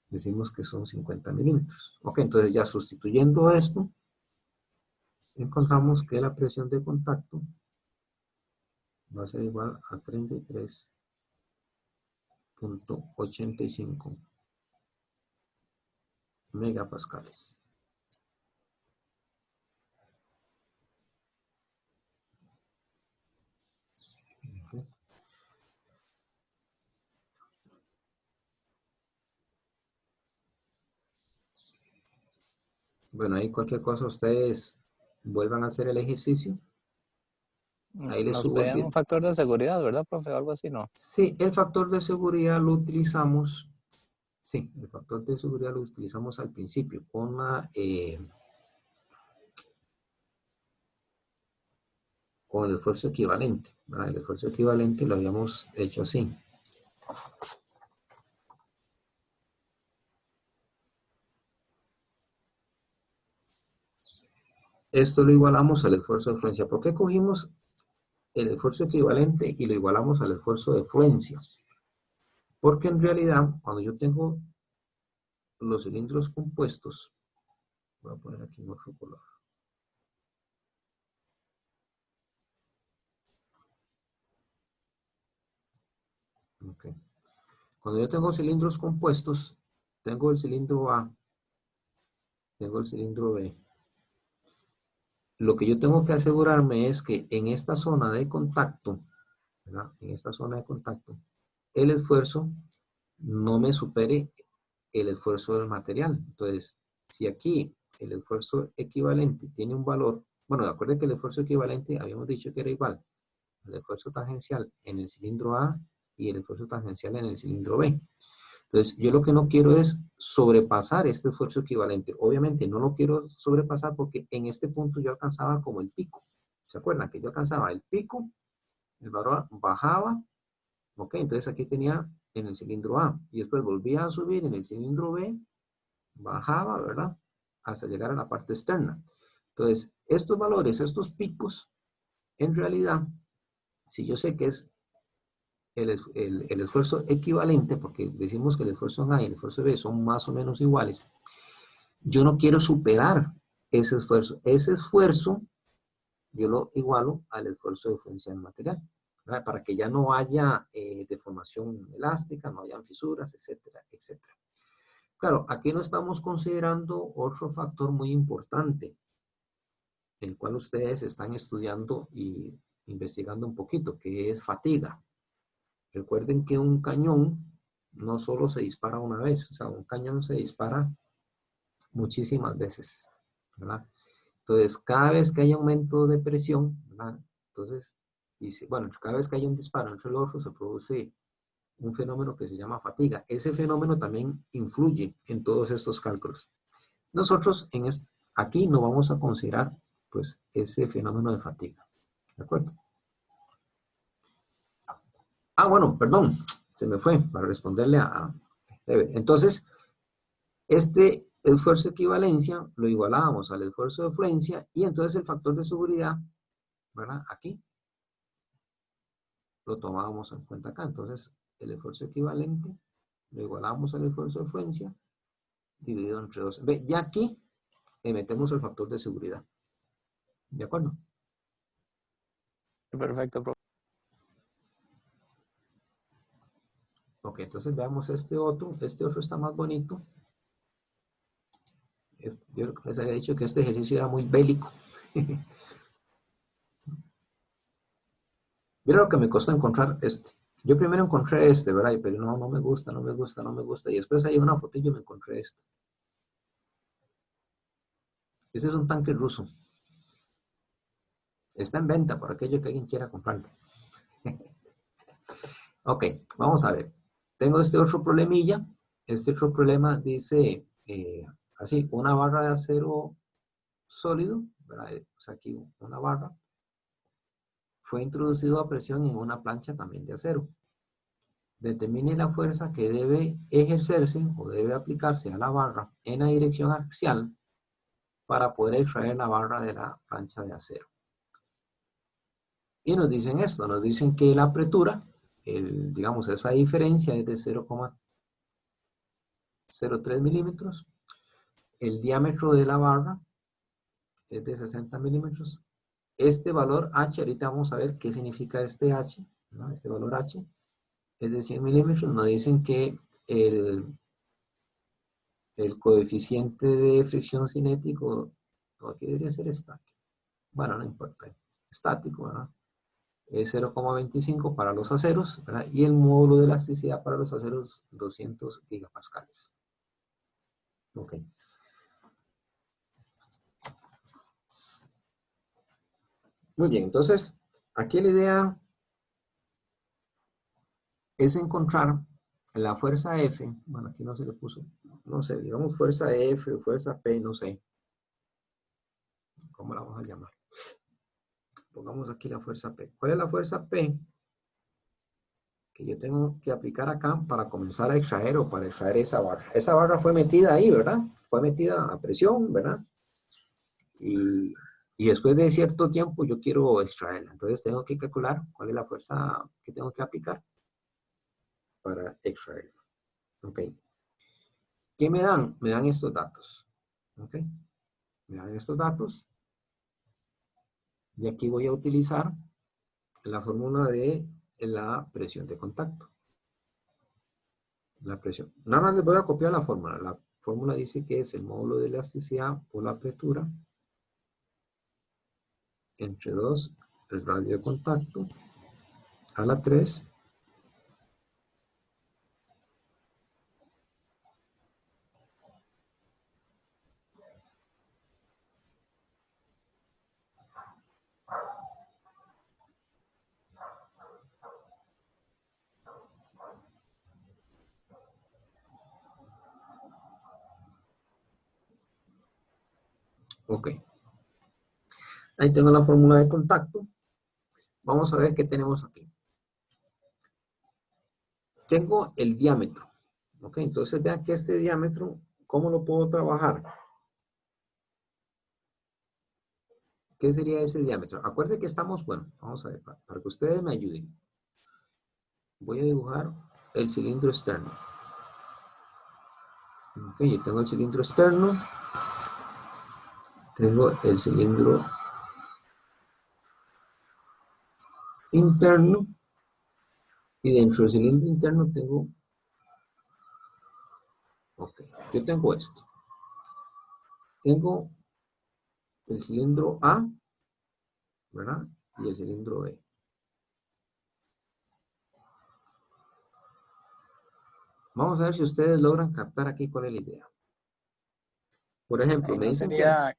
decimos que son 50 milímetros. Ok, entonces ya sustituyendo esto, encontramos que la presión de contacto va a ser igual a 33.85 megapascales. Okay. Bueno, ahí cualquier cosa ustedes vuelvan a hacer el ejercicio. Ahí les Nos subo el piden video. un factor de seguridad, ¿verdad, profe? O algo así, ¿no? Sí, el factor de seguridad lo utilizamos. Sí, el factor de seguridad lo utilizamos al principio con con el esfuerzo equivalente, ¿verdad? El esfuerzo equivalente lo habíamos hecho así. Esto lo igualamos al esfuerzo de fluencia. ¿Por qué cogimos el esfuerzo equivalente y lo igualamos al esfuerzo de fluencia? Porque en realidad, cuando yo tengo los cilindros compuestos, voy a poner aquí en otro color. Okay. Cuando yo tengo cilindros compuestos, tengo el cilindro A, tengo el cilindro B. Lo que yo tengo que asegurarme es que en esta zona de contacto, ¿verdad? En esta zona de contacto, el esfuerzo no me supere el esfuerzo del material. Entonces, si aquí el esfuerzo equivalente tiene un valor, bueno, de acuerdo que el esfuerzo equivalente habíamos dicho que era igual al esfuerzo tangencial en el cilindro A y el esfuerzo tangencial en el cilindro B. Entonces, yo lo que no quiero es sobrepasar este esfuerzo equivalente. Obviamente no lo quiero sobrepasar porque en este punto yo alcanzaba como el pico. ¿Se acuerdan? Que yo alcanzaba el pico, el valor bajaba, ok, entonces aquí tenía en el cilindro A y después volvía a subir en el cilindro B, bajaba, ¿verdad? Hasta llegar a la parte externa. Entonces, estos valores, estos picos, en realidad, si yo sé que es el esfuerzo equivalente, porque decimos que el esfuerzo en A y el esfuerzo B son más o menos iguales, yo no quiero superar ese esfuerzo. Ese esfuerzo yo lo igualo al esfuerzo de fluencia del material, ¿verdad? Para que ya no haya deformación elástica, no hayan fisuras, etcétera, etcétera. Claro, aquí no estamos considerando otro factor muy importante, el cual ustedes están estudiando y investigando un poquito, que es fatiga. Recuerden que un cañón no solo se dispara una vez, o sea, un cañón se dispara muchísimas veces, ¿verdad? Entonces, cada vez que hay aumento de presión, ¿verdad? Entonces, bueno, cada vez que hay un disparo entre el otro se produce un fenómeno que se llama fatiga. Ese fenómeno también influye en todos estos cálculos. Nosotros aquí no vamos a considerar pues ese fenómeno de fatiga. ¿De acuerdo? Ah, bueno, perdón, se me fue para responderle a entonces, este esfuerzo de equivalencia lo igualábamos al esfuerzo de fluencia y entonces el factor de seguridad, ¿verdad? Aquí lo tomábamos en cuenta acá. Entonces, el esfuerzo equivalente lo igualábamos al esfuerzo de fluencia dividido entre 2. Ve, ya aquí le metemos el factor de seguridad. ¿De acuerdo? Perfecto, profe. Ok, entonces veamos este otro. Este otro está más bonito. Yo les había dicho que este ejercicio era muy bélico. Mira lo que me costó encontrar este. Yo primero encontré este, ¿verdad? Pero no me gusta, no me gusta, no me gusta. Y después hay una fotillo y me encontré este. Este es un tanque ruso. Está en venta por aquello que alguien quiera comprarlo. Ok, vamos a ver. Tengo este otro problemilla. Este otro problema dice así, una barra de acero sólido, ¿verdad? O sea, aquí una barra. Fue introducido a presión en una plancha también de acero. Determine la fuerza que debe ejercerse o debe aplicarse a la barra en la dirección axial para poder extraer la barra de la plancha de acero. Y nos dicen esto, nos dicen que la apretura, digamos, esa diferencia es de 0,03 milímetros. El diámetro de la barra es de 60 milímetros. Este valor H, ahorita vamos a ver qué significa este H, ¿no? Este valor H es de 100 milímetros. Nos dicen que el coeficiente de fricción cinético, aquí debería ser estático. Bueno, no importa. Estático, ¿verdad? Es 0,25 para los aceros, ¿verdad? Y el módulo de elasticidad para los aceros, 200 gigapascales. Ok. Muy bien, entonces, aquí la idea es encontrar la fuerza F. Bueno, aquí no se le puso, no sé, digamos fuerza F o fuerza P, no sé. ¿Cómo la vamos a llamar? Pongamos aquí la fuerza P. ¿Cuál es la fuerza P que yo tengo que aplicar acá para comenzar a extraer o para extraer esa barra? Esa barra fue metida ahí, ¿verdad? Fue metida a presión, ¿verdad? Y después de cierto tiempo yo quiero extraerla. Entonces tengo que calcular cuál es la fuerza que tengo que aplicar para extraerla. Ok. ¿Qué me dan? Me dan estos datos. Ok. Me dan estos datos. Y aquí voy a utilizar la fórmula de la presión de contacto. La presión. Nada más les voy a copiar la fórmula. La fórmula dice que es el módulo de elasticidad por la apertura entre 2, el radio de contacto, a la 3. Ok. Ahí tengo la fórmula de contacto. Vamos a ver qué tenemos aquí. Tengo el diámetro. Ok, entonces vean que este diámetro, ¿cómo lo puedo trabajar? ¿Qué sería ese diámetro? Acuérdense que estamos, bueno, vamos a ver, para que ustedes me ayuden. Voy a dibujar el cilindro externo. Ok, yo tengo el cilindro externo. Tengo el cilindro interno. Y dentro del cilindro interno tengo, ok, yo tengo esto. Tengo el cilindro A, ¿verdad? Y el cilindro B. Vamos a ver si ustedes logran captar aquí cuál es la idea. Por ejemplo, Ahí me no dicen que...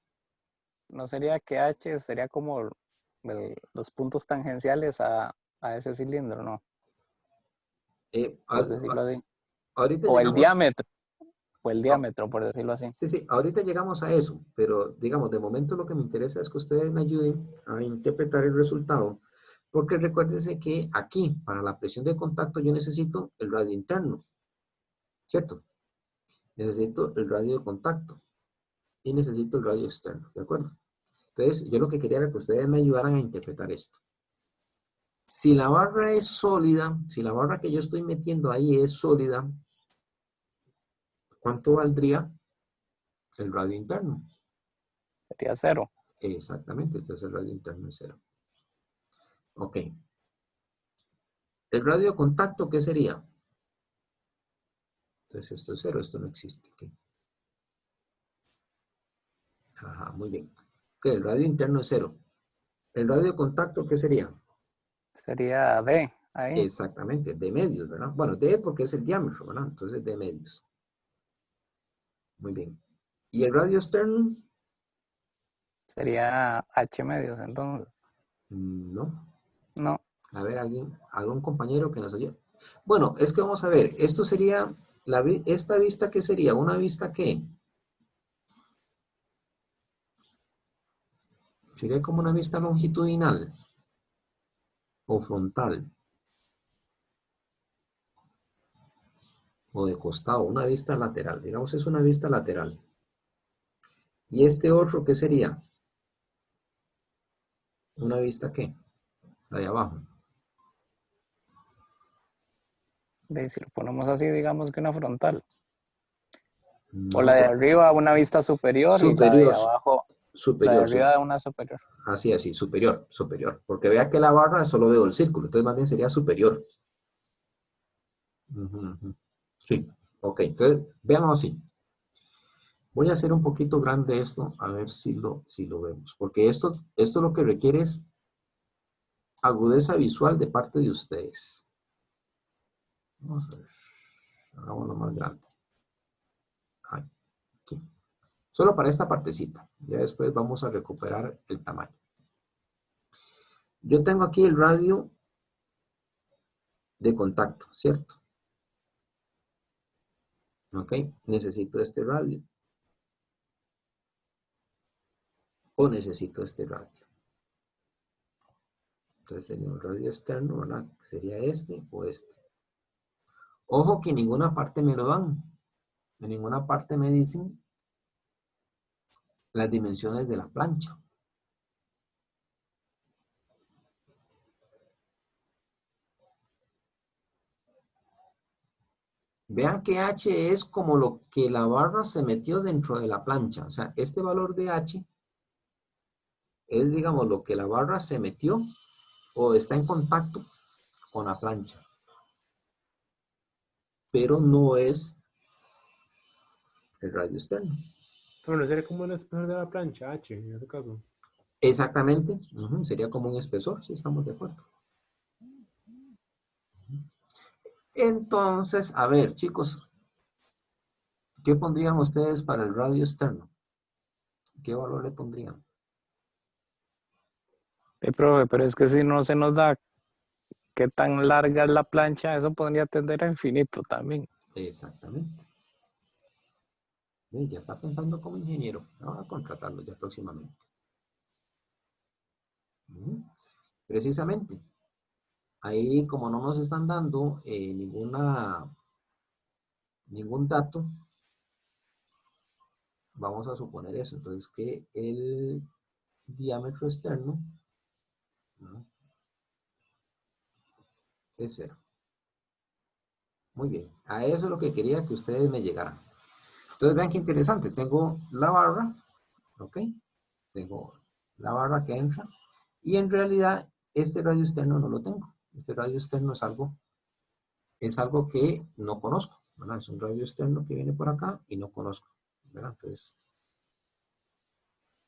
sería que H sería como los puntos tangenciales a ese cilindro, ¿no? por decirlo así. Ahorita O el llegamos, diámetro, o el ah, diámetro, por decirlo así. sí, sí, ahorita llegamos a eso, pero digamos, de momento lo que me interesa es que ustedes me ayuden a interpretar el resultado, porque recuérdense que aquí, para la presión de contacto, yo necesito el radio interno, ¿cierto? Necesito el radio de contacto y necesito el radio externo, ¿de acuerdo? Entonces, yo lo que quería era que ustedes me ayudaran a interpretar esto. Si la barra es sólida, si la barra que yo estoy metiendo ahí es sólida, ¿cuánto valdría el radio interno? Sería 0. Exactamente, entonces el radio interno es 0. Ok. ¿El radio de contacto qué sería? Entonces esto es 0, esto no existe. Okay. Ajá, muy bien. Ok, el radio interno es 0. ¿El radio de contacto qué sería? Sería D, ahí. Exactamente, de medios, ¿verdad? Bueno, D porque es el diámetro, ¿verdad? Entonces de medios. Muy bien. ¿Y el radio externo? Sería H medios, entonces. No. No, A ver, algún compañero que nos ayude. Bueno, es que vamos a ver, esto sería, esta vista, ¿qué sería? ¿Una vista qué? Sería como una vista longitudinal o frontal o de costado, una vista lateral. Digamos, es una vista lateral. ¿Y este otro qué sería? ¿Una vista qué? La de abajo. si lo ponemos así, digamos que una frontal. O No, la de arriba, una vista superior, y la de superior, abajo, la de superior, arriba, una superior. así, superior, superior. Porque vea que la barra solo veo el círculo, entonces más bien sería superior. Sí, ok, entonces veamos así. Voy a hacer un poquito grande esto, a ver si lo vemos. Porque esto lo que requiere es agudeza visual de parte de ustedes. Vamos a ver. Hagámoslo más grande. Aquí. Solo para esta partecita. Ya después vamos a recuperar el tamaño. Yo tengo aquí el radio de contacto, ¿cierto? Ok, necesito este radio. O necesito este radio. Entonces sería un radio externo, ¿verdad? Sería este o este. Ojo que en ninguna parte me lo dan. En ninguna parte me dicen las dimensiones de la plancha. Vean que H es como lo que la barra se metió dentro de la plancha. O sea, este valor de H es, digamos, lo que la barra se metió o está en contacto con la plancha. Pero no es el radio externo. Bueno, sería como el espesor de la plancha, H, en ese caso. Exactamente. Sería como un espesor, si estamos de acuerdo. Entonces, a ver, chicos, ¿qué pondrían ustedes para el radio externo? ¿Qué valor le pondrían? Profe, pero es que si no se nos da qué tan larga es la plancha, eso podría tender a infinito también. Exactamente. Ya está pensando como ingeniero. Vamos a contratarlo ya próximamente. Precisamente. Ahí, como no nos están dando ningún dato, vamos a suponer eso. Entonces, que el diámetro externo, ¿no?, es 0. Muy bien. A eso es lo que quería que ustedes me llegaran. Entonces, vean qué interesante. Tengo la barra, ¿ok? Tengo la barra que entra. Y en realidad, este radio externo no lo tengo. Este radio externo es algo que no conozco, ¿verdad? Es un radio externo que viene por acá y no conozco, ¿verdad? Entonces,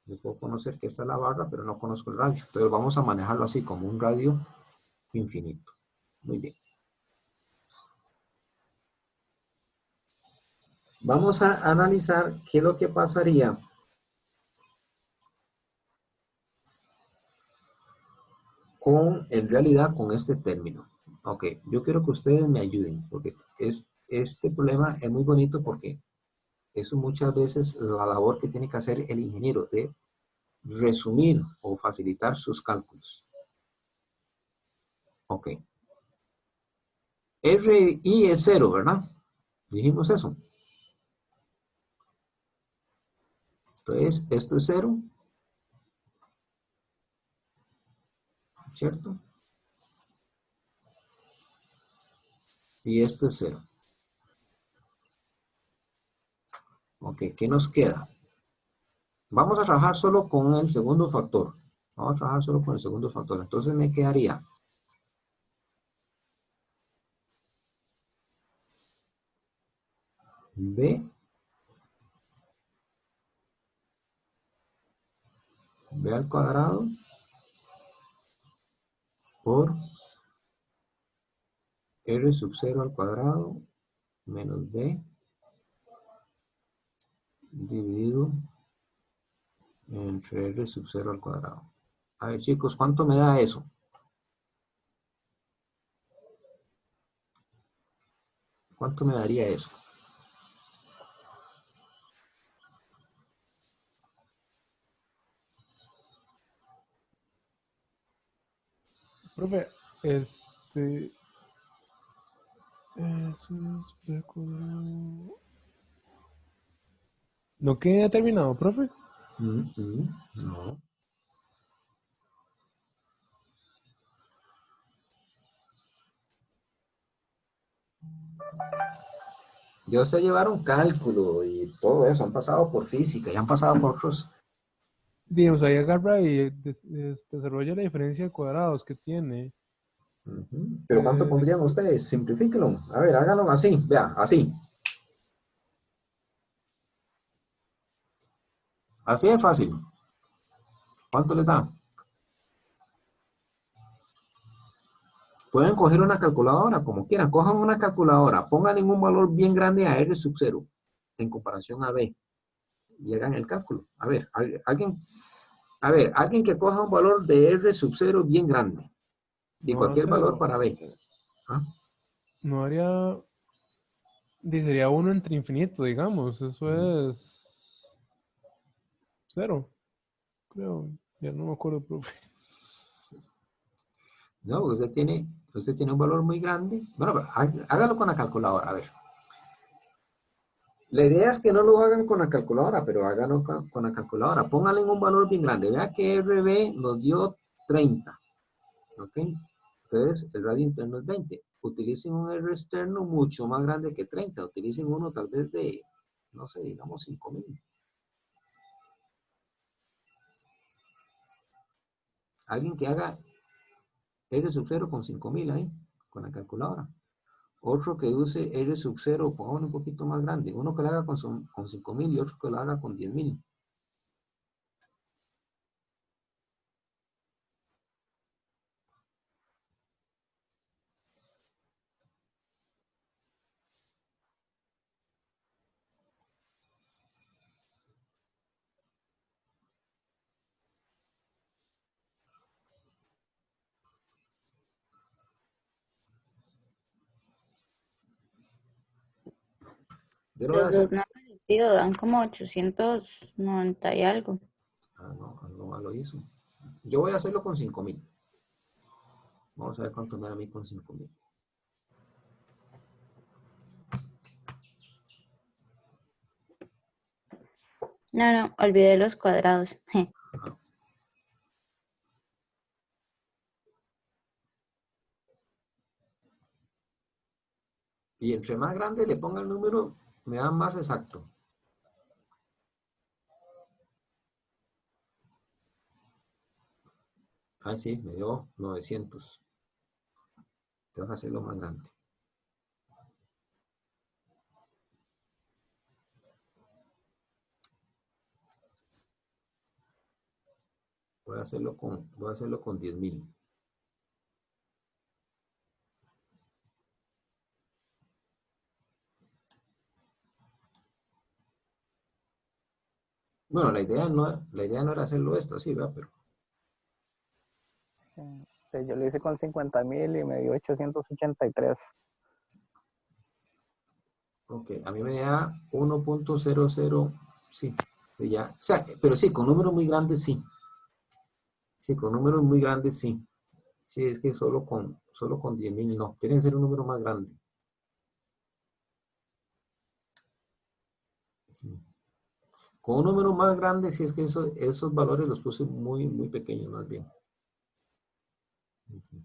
yo puedo conocer que esta es la barra, pero no conozco el radio. Entonces, vamos a manejarlo así, como un radio infinito. Muy bien. Vamos a analizar qué es lo que pasaría en realidad, con este término. Ok, yo quiero que ustedes me ayuden, porque este problema es muy bonito porque eso muchas veces la labor que tiene que hacer el ingeniero de resumir o facilitar sus cálculos. Ok. RI es 0, ¿verdad? Dijimos eso. Entonces, esto es 0, ¿cierto? Y esto es 0. Ok, ¿qué nos queda? Vamos a trabajar solo con el segundo factor. Vamos a trabajar solo con el segundo factor. Entonces me quedaría B, B al cuadrado por R sub 0 al cuadrado menos B dividido entre R sub 0 al cuadrado. A ver, chicos, ¿cuánto me da eso? ¿Cuánto me daría eso? Profe, eso es B cuadrado. ¿No queda determinado, profe? No. Ya ustedes llevaron cálculo y todo eso, han pasado por física y han pasado por otros. Digamos, ahí agarra y desarrolla la diferencia de cuadrados que tiene. Pero ¿cuánto pondrían ustedes? Simplifíquenlo. A ver, háganlo así, vea, así. Así de fácil. ¿Cuánto les da? Pueden coger una calculadora, como quieran. Cojan una calculadora, pónganle un valor bien grande a R sub 0 en comparación a B y hagan el cálculo. Alguien que coja un valor de R sub 0 bien grande y No va a cualquier valor cero. para B. ¿Ah? No haría. Sería uno entre infinito, digamos. Eso es cero, creo. Ya no me acuerdo, profe. No, usted tiene un valor muy grande. Bueno, pero hágalo con la calculadora, a ver. La idea es que no lo hagan con la calculadora, pero háganlo con la calculadora. Pónganle un valor bien grande. Vea que RB nos dio 30. ¿Ok? Entonces, el radio interno es 20. Utilicen un R externo mucho más grande que 30. Utilicen uno tal vez de, no sé, digamos 5000. Alguien que haga R sub 0 con 5000 ahí, con la calculadora. Otro que use R sub 0, pongan un poquito más grande. Uno que lo haga con 5000 y otro que lo haga con 10000. Yo lo voy a Los hacer. dos no han aparecido, dan como 890 y algo. No lo hizo. Yo voy a hacerlo con 5000. Vamos a ver cuánto me da a mí con 5000. No, no, olvidé los cuadrados. Y entre más grande le ponga el número, me da más exacto. Ay, sí, me dio 900. Tengo que hacerlo más grande. Voy a hacerlo con 10.000. Bueno, la idea no era hacerlo esto así, ¿verdad? Pero Yo lo hice con 50.000 y me dio 883. Ok, a mí me da 1.00, sí, sí, ya. O sea, pero sí, con números muy grandes, sí. Sí, con números muy grandes, sí. Sí, es que solo con 10.000 no. Tiene que ser un número más grande. Sí. Con un número más grande, sí es que esos valores los puse muy, muy pequeños, más bien. Ujú.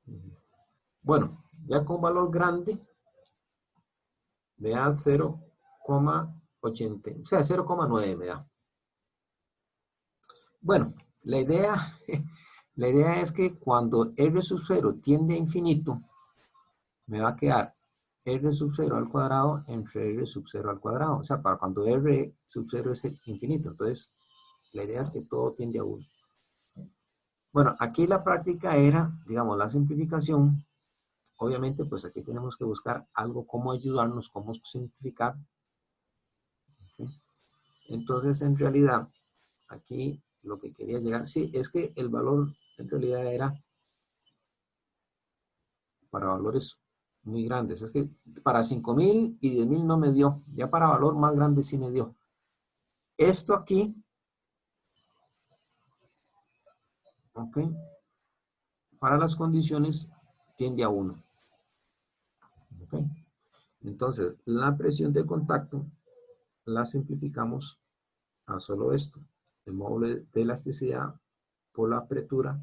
Ujú. Bueno, ya con valor grande, me da 0,80, o sea, 0,9 me da. Bueno, la idea, la idea es que cuando R sub 0 tiende a infinito, me va a quedar R sub 0 al cuadrado entre R sub 0 al cuadrado. O sea, para cuando R sub 0 es infinito. Entonces, la idea es que todo tiende a 1. Bueno, aquí la práctica era, digamos, la simplificación. Obviamente, pues aquí tenemos que buscar algo como ayudarnos, cómo simplificar. ¿Sí? Entonces, en realidad, aquí lo que quería llegar, sí, es que el valor en realidad era para valores muy grandes. Es que para 5.000 y 10.000 no me dio. Ya para valor más grande sí me dio. Esto aquí, ok, para las condiciones tiende a 1. Ok. Entonces, la presión de contacto la simplificamos a solo esto. El módulo de elasticidad por la apertura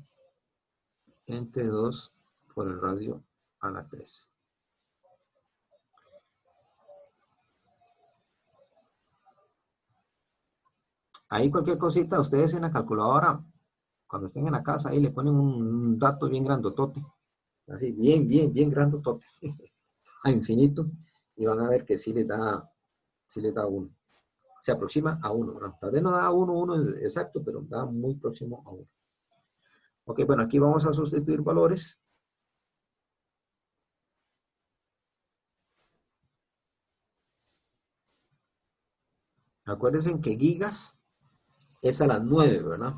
entre 2 por el radio a la 3. Ahí cualquier cosita, ustedes en la calculadora, cuando estén en la casa, ahí le ponen un dato bien grandotote. Así, bien, bien, bien grandotote. A infinito. Y van a ver que sí les da 1. Se aproxima a 1, ¿no? Tal vez no da 1 exacto, pero da muy próximo a 1. Ok, bueno, aquí vamos a sustituir valores. Acuérdense que gigas es a las 9, ¿verdad?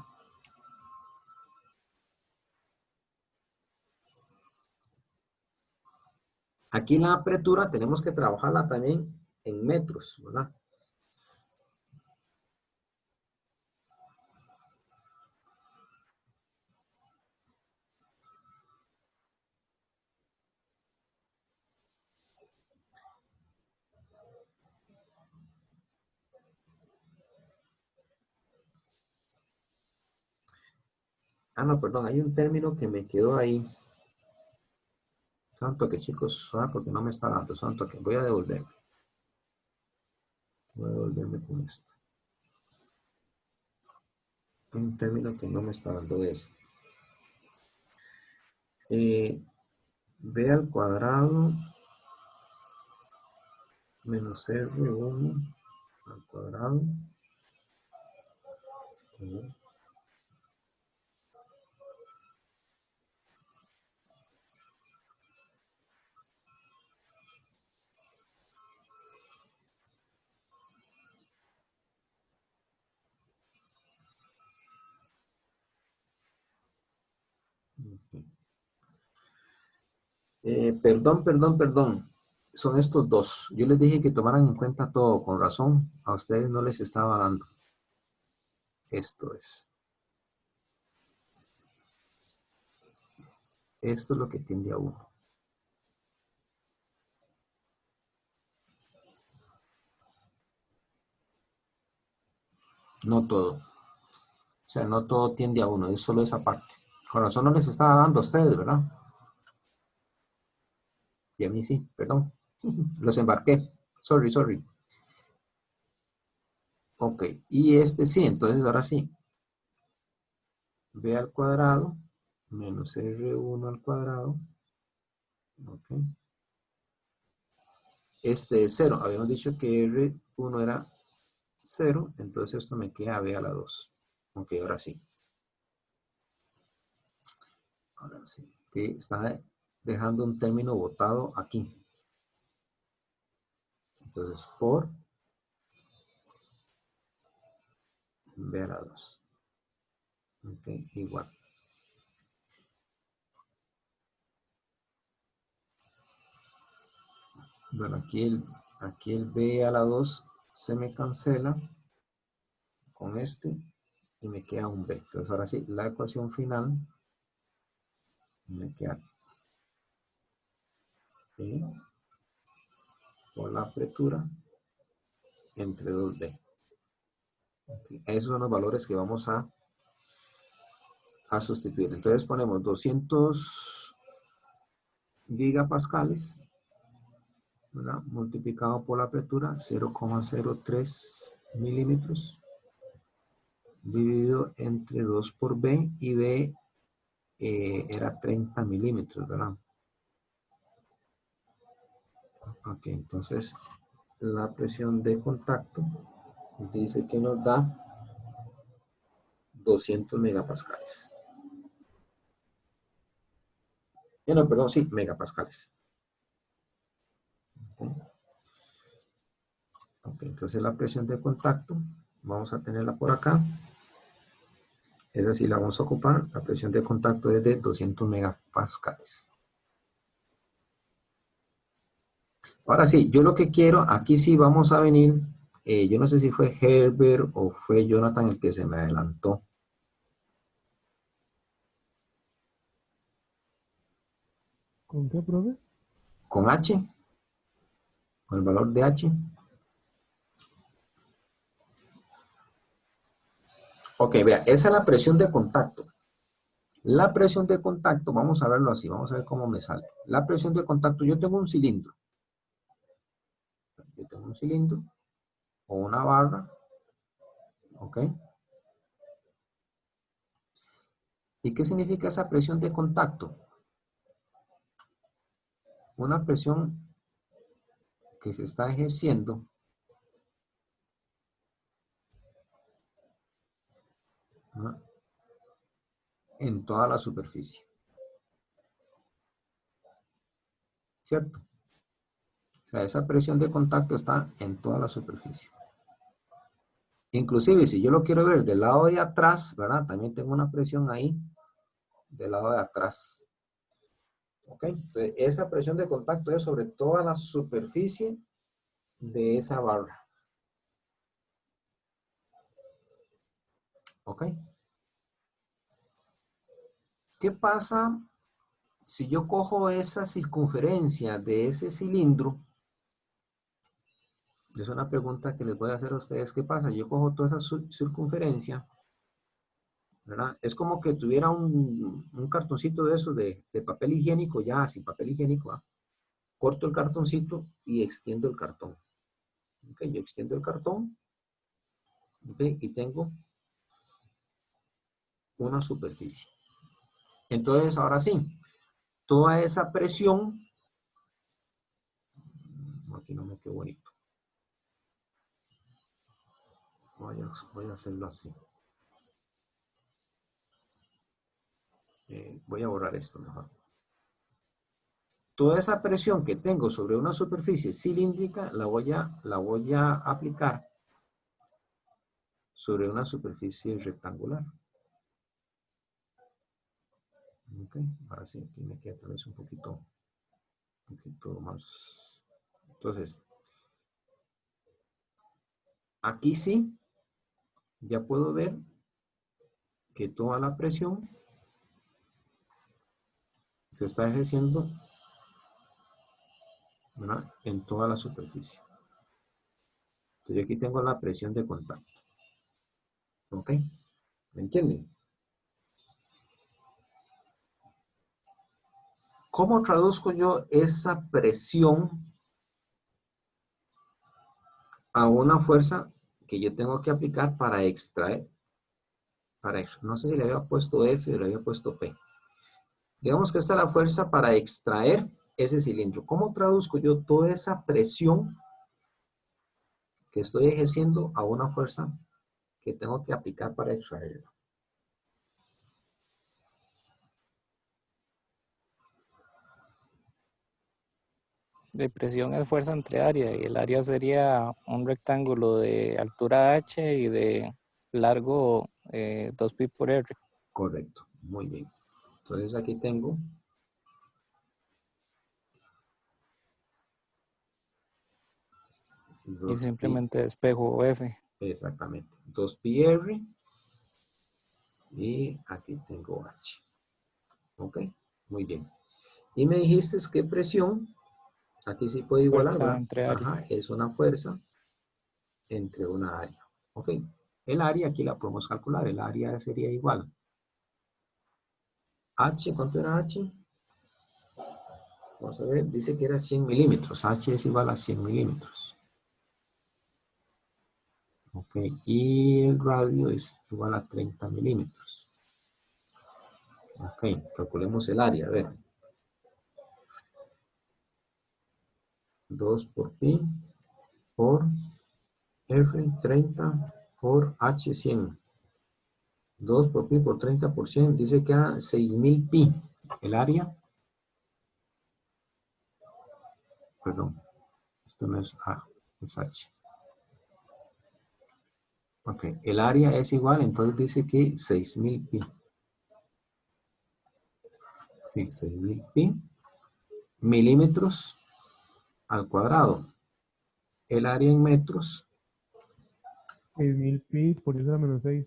Aquí la apertura tenemos que trabajarla también en metros, ¿verdad? Ah, no, perdón, hay un término que me quedó ahí. Santo que chicos, porque no me está dando, santo que voy a devolverme. Voy a devolverme con esto. Hay un término que no me está dando eso. B al cuadrado menos R1 al cuadrado. Perdón. Son estos dos. Yo les dije que tomaran en cuenta todo. Con razón, a ustedes no les estaba dando. Esto es. Esto es lo que tiende a 1. No todo. O sea, no todo tiende a 1. Es solo esa parte. Con razón no les estaba dando a ustedes, ¿verdad? Y a mí sí, perdón. Los embarqué. Sorry. Ok. Y este sí, entonces ahora sí. B al cuadrado menos R1 al cuadrado. Ok. Este es 0. Habíamos dicho que R1 era 0. Entonces esto me queda B a la 2. Ok, ahora sí. Ahora sí. Que está dejando un término botado aquí. Entonces, por B a la 2. Ok, igual. Bueno, aquí el B a la 2 se me cancela con este y me queda un B. Entonces ahora sí, la ecuación final me queda B por la apertura entre 2B. Okay. Esos son los valores que vamos a sustituir. Entonces ponemos 200 gigapascales, ¿verdad? Multiplicado por la apertura, 0,03 milímetros, dividido entre 2 por B, y B era 30 milímetros, ¿verdad? Ok, entonces la presión de contacto dice que nos da 200 megapascales. No, perdón, sí, megapascales. Ok, entonces la presión de contacto, vamos a tenerla por acá. Esa sí la vamos a ocupar. La presión de contacto es de 200 megapascales. Ahora sí, yo lo que quiero, aquí sí vamos a venir, yo no sé si fue Herbert o fue Jonathan el que se me adelantó. ¿Con qué, profe? Con H, con el valor de H. Ok, vea, esa es la presión de contacto. La presión de contacto, vamos a verlo así, vamos a ver cómo me sale. La presión de contacto, yo tengo un cilindro. Yo tengo un cilindro o una barra, ok. ¿Y qué significa esa presión de contacto? Una presión que se está ejerciendo ¿no? En toda la superficie. ¿Cierto? O sea, esa presión de contacto está en toda la superficie. Inclusive, si yo lo quiero ver del lado de atrás, ¿verdad? También tengo una presión ahí, del lado de atrás. ¿Ok? Entonces, esa presión de contacto es sobre toda la superficie de esa barra. ¿Ok? ¿Qué pasa si yo cojo esa circunferencia de ese cilindro? Es una pregunta que les voy a hacer a ustedes. ¿Qué pasa? Yo cojo toda esa circunferencia, ¿verdad? Es como que tuviera un cartoncito de esos de papel higiénico, ya sin papel higiénico, ¿ah? Corto el cartoncito y extiendo el cartón. ¿Ok? Yo extiendo el cartón, ¿ok? Y tengo una superficie. Entonces, ahora sí, toda esa presión, aquí no me quedó bonito. Voy a hacerlo así. Voy a borrar esto mejor. Toda esa presión que tengo sobre una superficie cilíndrica la voy a aplicar sobre una superficie rectangular. Ok, ahora sí, aquí me queda tal vez un poquito más. Entonces, aquí sí, ya puedo ver que toda la presión se está ejerciendo, ¿verdad? En toda la superficie. Entonces, aquí tengo la presión de contacto. ¿Ok? ¿Me entienden? ¿Cómo traduzco yo esa presión a una fuerza que yo tengo que aplicar para extraer? No sé si le había puesto F o le había puesto P. Digamos que esta es la fuerza para extraer ese cilindro. ¿Cómo traduzco yo toda esa presión que estoy ejerciendo a una fuerza que tengo que aplicar para extraerlo? De presión es fuerza entre área y el área sería un rectángulo de altura h y de largo 2pi por r. Correcto, muy bien. Entonces aquí tengo Y 2pi, simplemente despejo f. exactamente, 2πr y aquí tengo h. Ok, muy bien. Y me dijiste que presión, aquí sí puede igualar, Fuerza ¿verdad? entre área. Ajá, es una fuerza entre una área. Ok, el área aquí la podemos calcular, el área sería igual. H, ¿cuánto era H? Vamos a ver, dice que era 100 milímetros. H es igual a 100 milímetros. Ok, y el radio es igual a 30 milímetros. Ok, calculemos el área, a ver. 2 por pi por F 30 por H 100. 2 por pi por 30 por 100, dice que a 6000 pi. El área, perdón, esto no es A, es H. Ok, el área es igual, entonces dice que 6000 pi. Sí, 6000 pi. Milímetros al cuadrado. El área en metros, 6000 pi por 10 a la menos 6.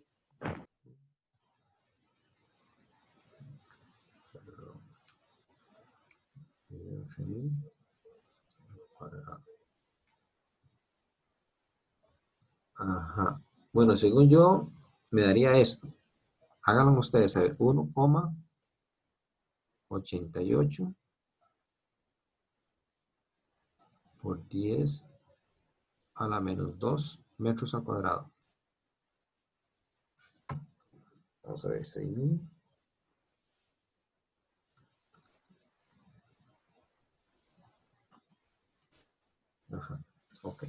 cuadrado. Ajá. Bueno, según yo, me daría esto. Háganlo ustedes, a ver, 1,88 por 10 a la menos 2 metros al cuadrado. Vamos a ver, 6000. Ajá, ok.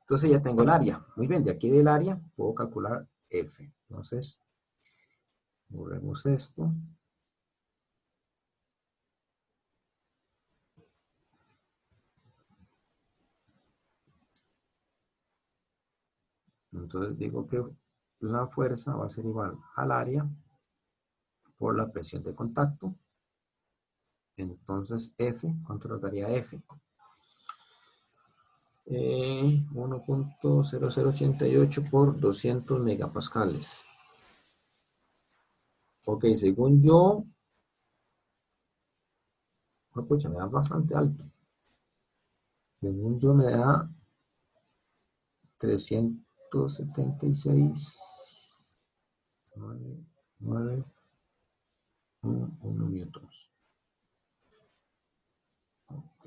Entonces ya tengo el área. Muy bien, de aquí del área puedo calcular F. Entonces, borremos esto. Entonces digo que la fuerza va a ser igual al área por la presión de contacto. Entonces F, ¿cuánto nos daría F? 1,0088 por 200 megapascales. Ok, según yo, pucha, me da bastante alto. Según yo me da 376, 9, 1 newtons. Ok.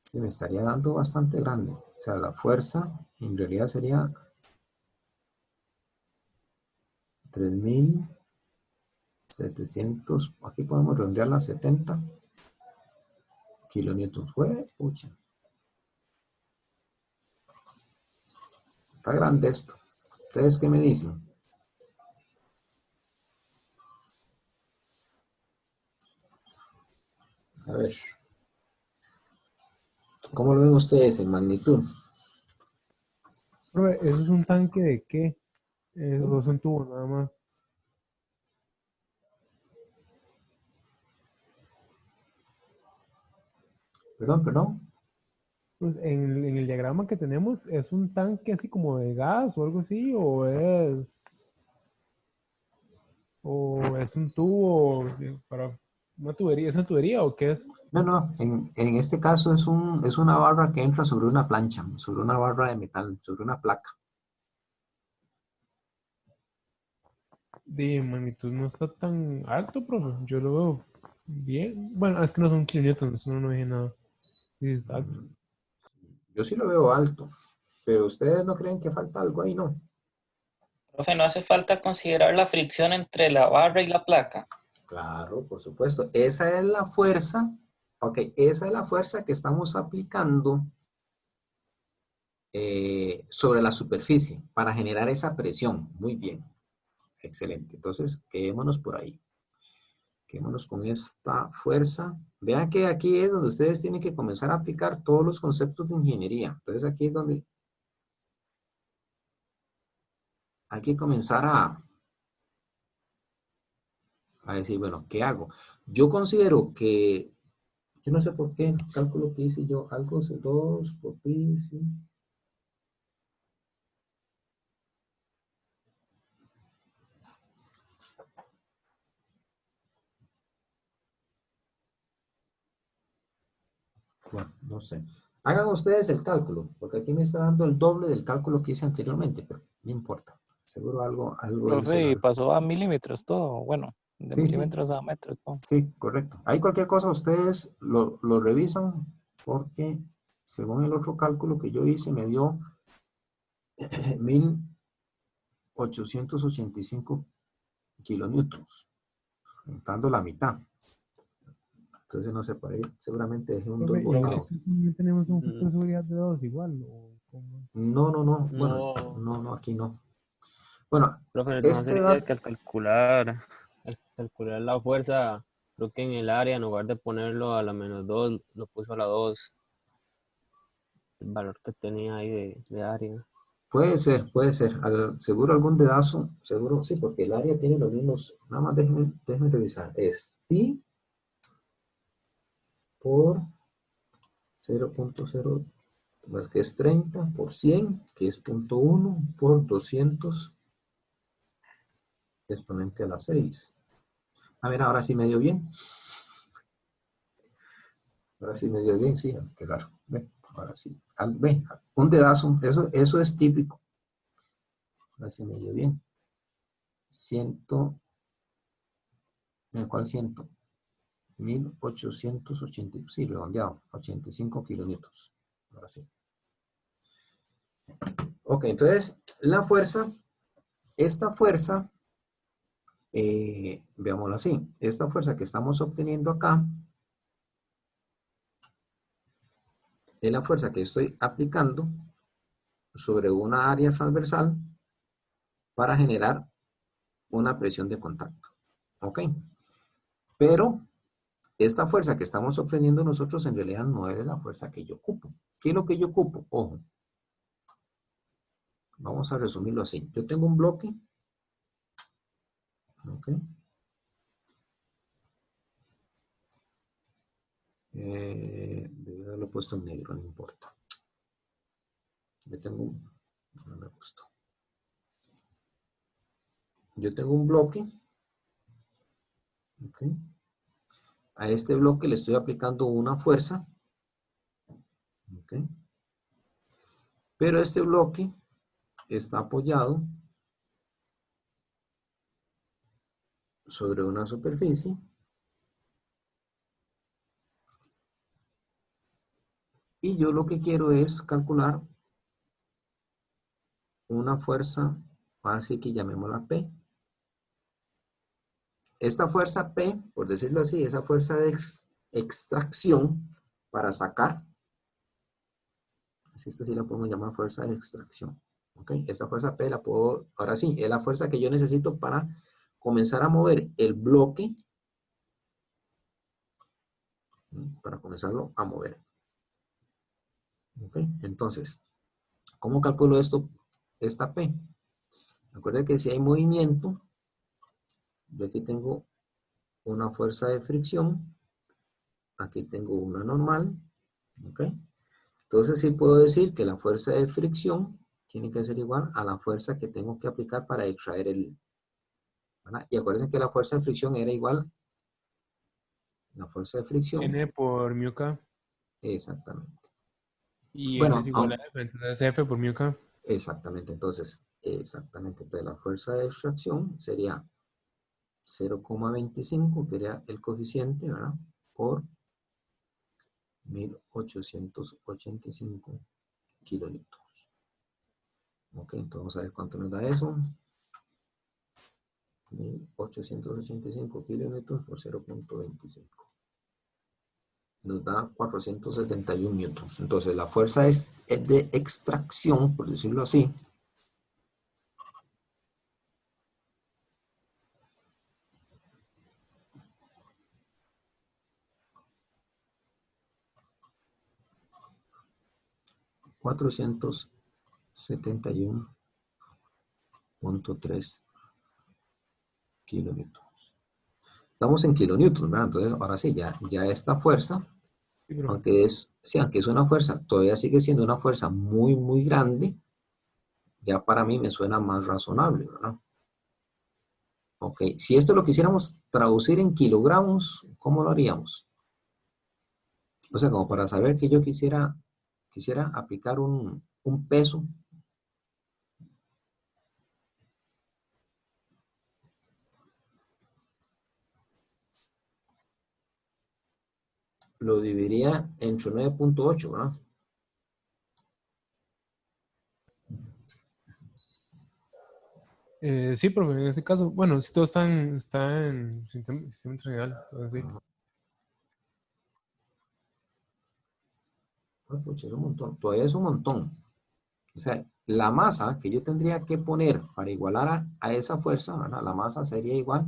Se me estaría dando bastante grande. O sea, la fuerza en realidad sería 3700. Aquí podemos redondearla a 70 kilonewtons. Pucha. Está grande esto. ¿Ustedes qué me dicen? A ver. ¿Cómo lo ven ustedes en magnitud? Profe, ¿eso es un tanque de qué? ¿O es un tubo nada más? Perdón, perdón. Pues en el diagrama que tenemos, ¿es un tanque así como de gas o algo así? ¿O es un tubo para una tubería? ¿Es una tubería o qué es? No, no. En este caso es una barra que entra sobre una plancha, sobre una barra de metal, sobre una placa. De magnitud no está tan alto, profe. Yo lo veo bien. Bueno, es que no son kilonewtons, eso no dije nada. Sí, es alto. Yo sí lo veo alto, pero ustedes no creen que falta algo ahí, ¿no? Profe, ¿no hace falta considerar la fricción entre la barra y la placa? Claro, por supuesto. Esa es la fuerza, ok, esa es la fuerza que estamos aplicando sobre la superficie para generar esa presión. Muy bien, excelente. Entonces, quedémonos por ahí. Quedémonos con esta fuerza. Vean que aquí es donde ustedes tienen que comenzar a aplicar todos los conceptos de ingeniería. Entonces, aquí es donde hay que comenzar a decir, bueno, ¿qué hago? Yo considero que, yo no sé por qué, el cálculo que hice yo, algo de 2 por pi, ¿sí? Bueno, no sé. Hagan ustedes el cálculo, porque aquí me está dando el doble del cálculo que hice anteriormente, pero no importa. Seguro algo hice Profe, y mal. pasó a milímetros todo. Bueno, de Sí, sí, milímetros a metros todo. sí, correcto. Ahí cualquier cosa ustedes lo revisan, porque según el otro cálculo que yo hice me dio 1885 kilonewtons, dando la mitad. Entonces, no sé, por ahí seguramente dejé un 2 Profe, ¿y en Profe, botado. este también tenemos un factor Mm, de seguridad de 2 igual? ¿O cómo? No, no, no. Bueno, No, no, no, aquí no. Bueno, profe, entonces este sería dato, que al calcular la fuerza, creo que en el área, en lugar de ponerlo a la -2, lo puso a la 2, el valor que tenía ahí de área. puede ser, puede ser. Seguro algún dedazo, seguro, sí, porque el área tiene los mismos. Nada más déjenme revisar. Es pi por 0.0, más que es 30 por 100, que es 0.1 por 200 exponente a la 6. A ver, ahora sí me dio bien. Ahora sí me dio bien, sí, qué raro. Ve, ahora sí. Ve, un dedazo, eso es típico. Ahora sí me dio bien. 100, ¿en cuál 100? 1880, sí, redondeado, 85 kilonewtons. Ahora sí. Ok, entonces, la fuerza, esta fuerza, veámoslo así, esta fuerza que estamos obteniendo acá, es la fuerza que estoy aplicando sobre una área transversal para generar una presión de contacto. ¿Ok? Pero esta fuerza que estamos obteniendo nosotros en realidad no es la fuerza que yo ocupo. ¿Qué es lo que yo ocupo? Ojo, vamos a resumirlo así. Yo tengo un bloque, ¿ok? Debe haberlo puesto en negro, no importa. Yo tengo no me gustó. Yo tengo un bloque, ¿ok? A este bloque le estoy aplicando una fuerza, ¿ok? Pero este bloque está apoyado sobre una superficie y yo lo que quiero es calcular una fuerza, así que llamémosla P. Esta fuerza P, por decirlo así, esa fuerza de extracción para sacar, así esta sí la podemos llamar fuerza de extracción. ¿Ok? Esta fuerza P la puedo, ahora sí, es la fuerza que yo necesito para comenzar a mover el bloque, para comenzarlo a mover. ¿Ok? Entonces, ¿cómo calculo esto, esta P? Recuerden que si hay movimiento, yo aquí tengo una fuerza de fricción, aquí tengo una normal, ¿ok? Entonces sí puedo decir que la fuerza de fricción tiene que ser igual a la fuerza que tengo que aplicar para extraer el, ¿verdad? Y acuérdense que la fuerza de fricción era igual, la fuerza de fricción, N por mu K. exactamente. Y N es Bueno, igual a F, entonces F por mu K. exactamente, entonces, exactamente, entonces la fuerza de extracción sería 0,25, que era el coeficiente, ¿verdad? Por 1885 kilonewtons. Ok, entonces vamos a ver cuánto nos da eso. 1885 kilómetros por 0.25. Nos da 471 newtons. Entonces la fuerza es de extracción, por decirlo así. $471 .3 kilonewtons. Estamos en kilonewtons, ¿verdad? Entonces, ahora sí, ya esta fuerza, Sí, pero aunque es una fuerza, todavía sigue siendo una fuerza muy, muy grande, ya para mí me suena más razonable, ¿verdad? Ok, si esto lo quisiéramos traducir en kilogramos, ¿cómo lo haríamos? O sea, como para saber que yo quisiera aplicar un peso, lo dividiría entre 9.8, ¿verdad? sí, profe, en este caso, bueno, si todo está en sistema internacional, entonces sí. Ah, pucha, es un montón, todavía es un montón. O sea, la masa que yo tendría que poner para igualar a esa fuerza, ¿verdad? La masa sería igual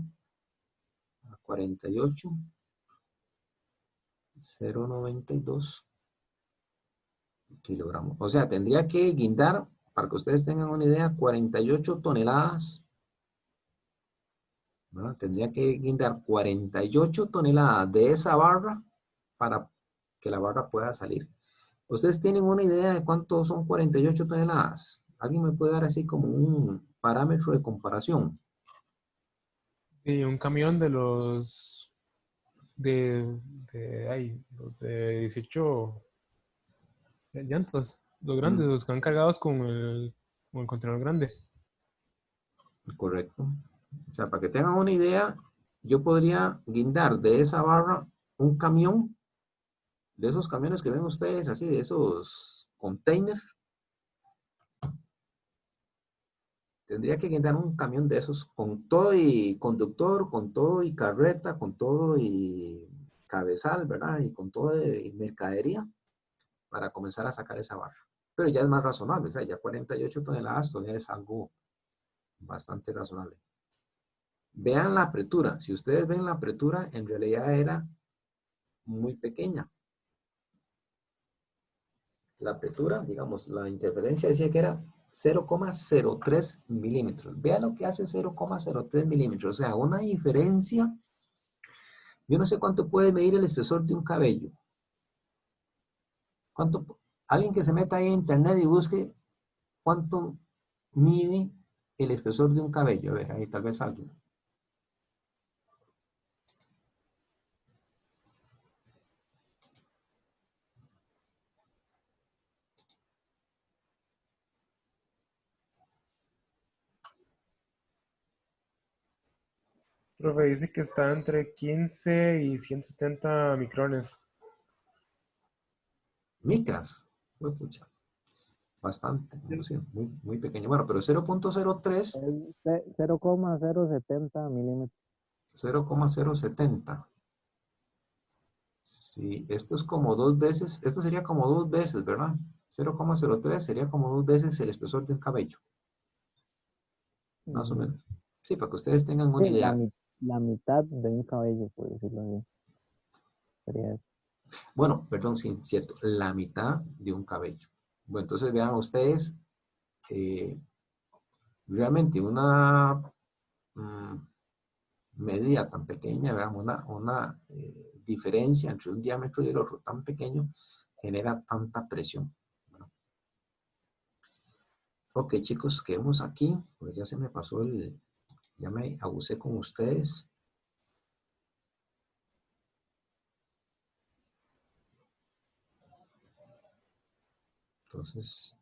a 48,092 kilogramos. O sea, tendría que guindar, para que ustedes tengan una idea, 48 toneladas, ¿verdad? Tendría que guindar 48 toneladas de esa barra para que la barra pueda salir. ¿Ustedes tienen una idea de cuánto son 48 toneladas? ¿Alguien me puede dar así como un parámetro de comparación? Y un camión de los los de 18 llantas, los grandes, Mm, los que van cargados con el contenedor grande. correcto. O sea, para que tengan una idea, yo podría guindar de esa barra un camión, de esos camiones que ven ustedes, así, de esos containers. Tendría que guindar un camión de esos con todo y conductor, con todo y carreta, con todo y cabezal, ¿verdad? Y con todo y mercadería para comenzar a sacar esa barra. Pero ya es más razonable, o sea, ya 48 toneladas todavía es algo bastante razonable. Vean la apretura. Si ustedes ven la apretura, en realidad era muy pequeña. La apretura, digamos, la interferencia decía que era 0,03 milímetros. Vean lo que hace 0,03 milímetros. O sea, una diferencia. Yo no sé cuánto puede medir el espesor de un cabello. Alguien que se meta ahí en internet y busque cuánto mide el espesor de un cabello. A ver, ahí tal vez alguien. Profe, dice que está entre 15 y 170 micrones. Micras. Uy, pucha, bastante, no sé, muy, muy pequeño. Bueno, pero 0,03, Es 0,070 milímetros. 0,070. Sí, esto es como dos veces, esto sería como dos veces, ¿verdad? 0,03 sería como dos veces el espesor de un cabello, más o Ujú. menos. Sí, para que ustedes tengan Sí, una idea. la mitad de un cabello, por decirlo así. Sería eso. Bueno, perdón, sí, cierto, la mitad de un cabello. Bueno, entonces vean ustedes, eh, realmente una mm, medida tan pequeña, vean, una diferencia entre un diámetro y el otro tan pequeño, genera tanta presión. Bueno, ok, chicos, quedemos aquí, pues ya se me pasó ya me abusé con ustedes. Entonces,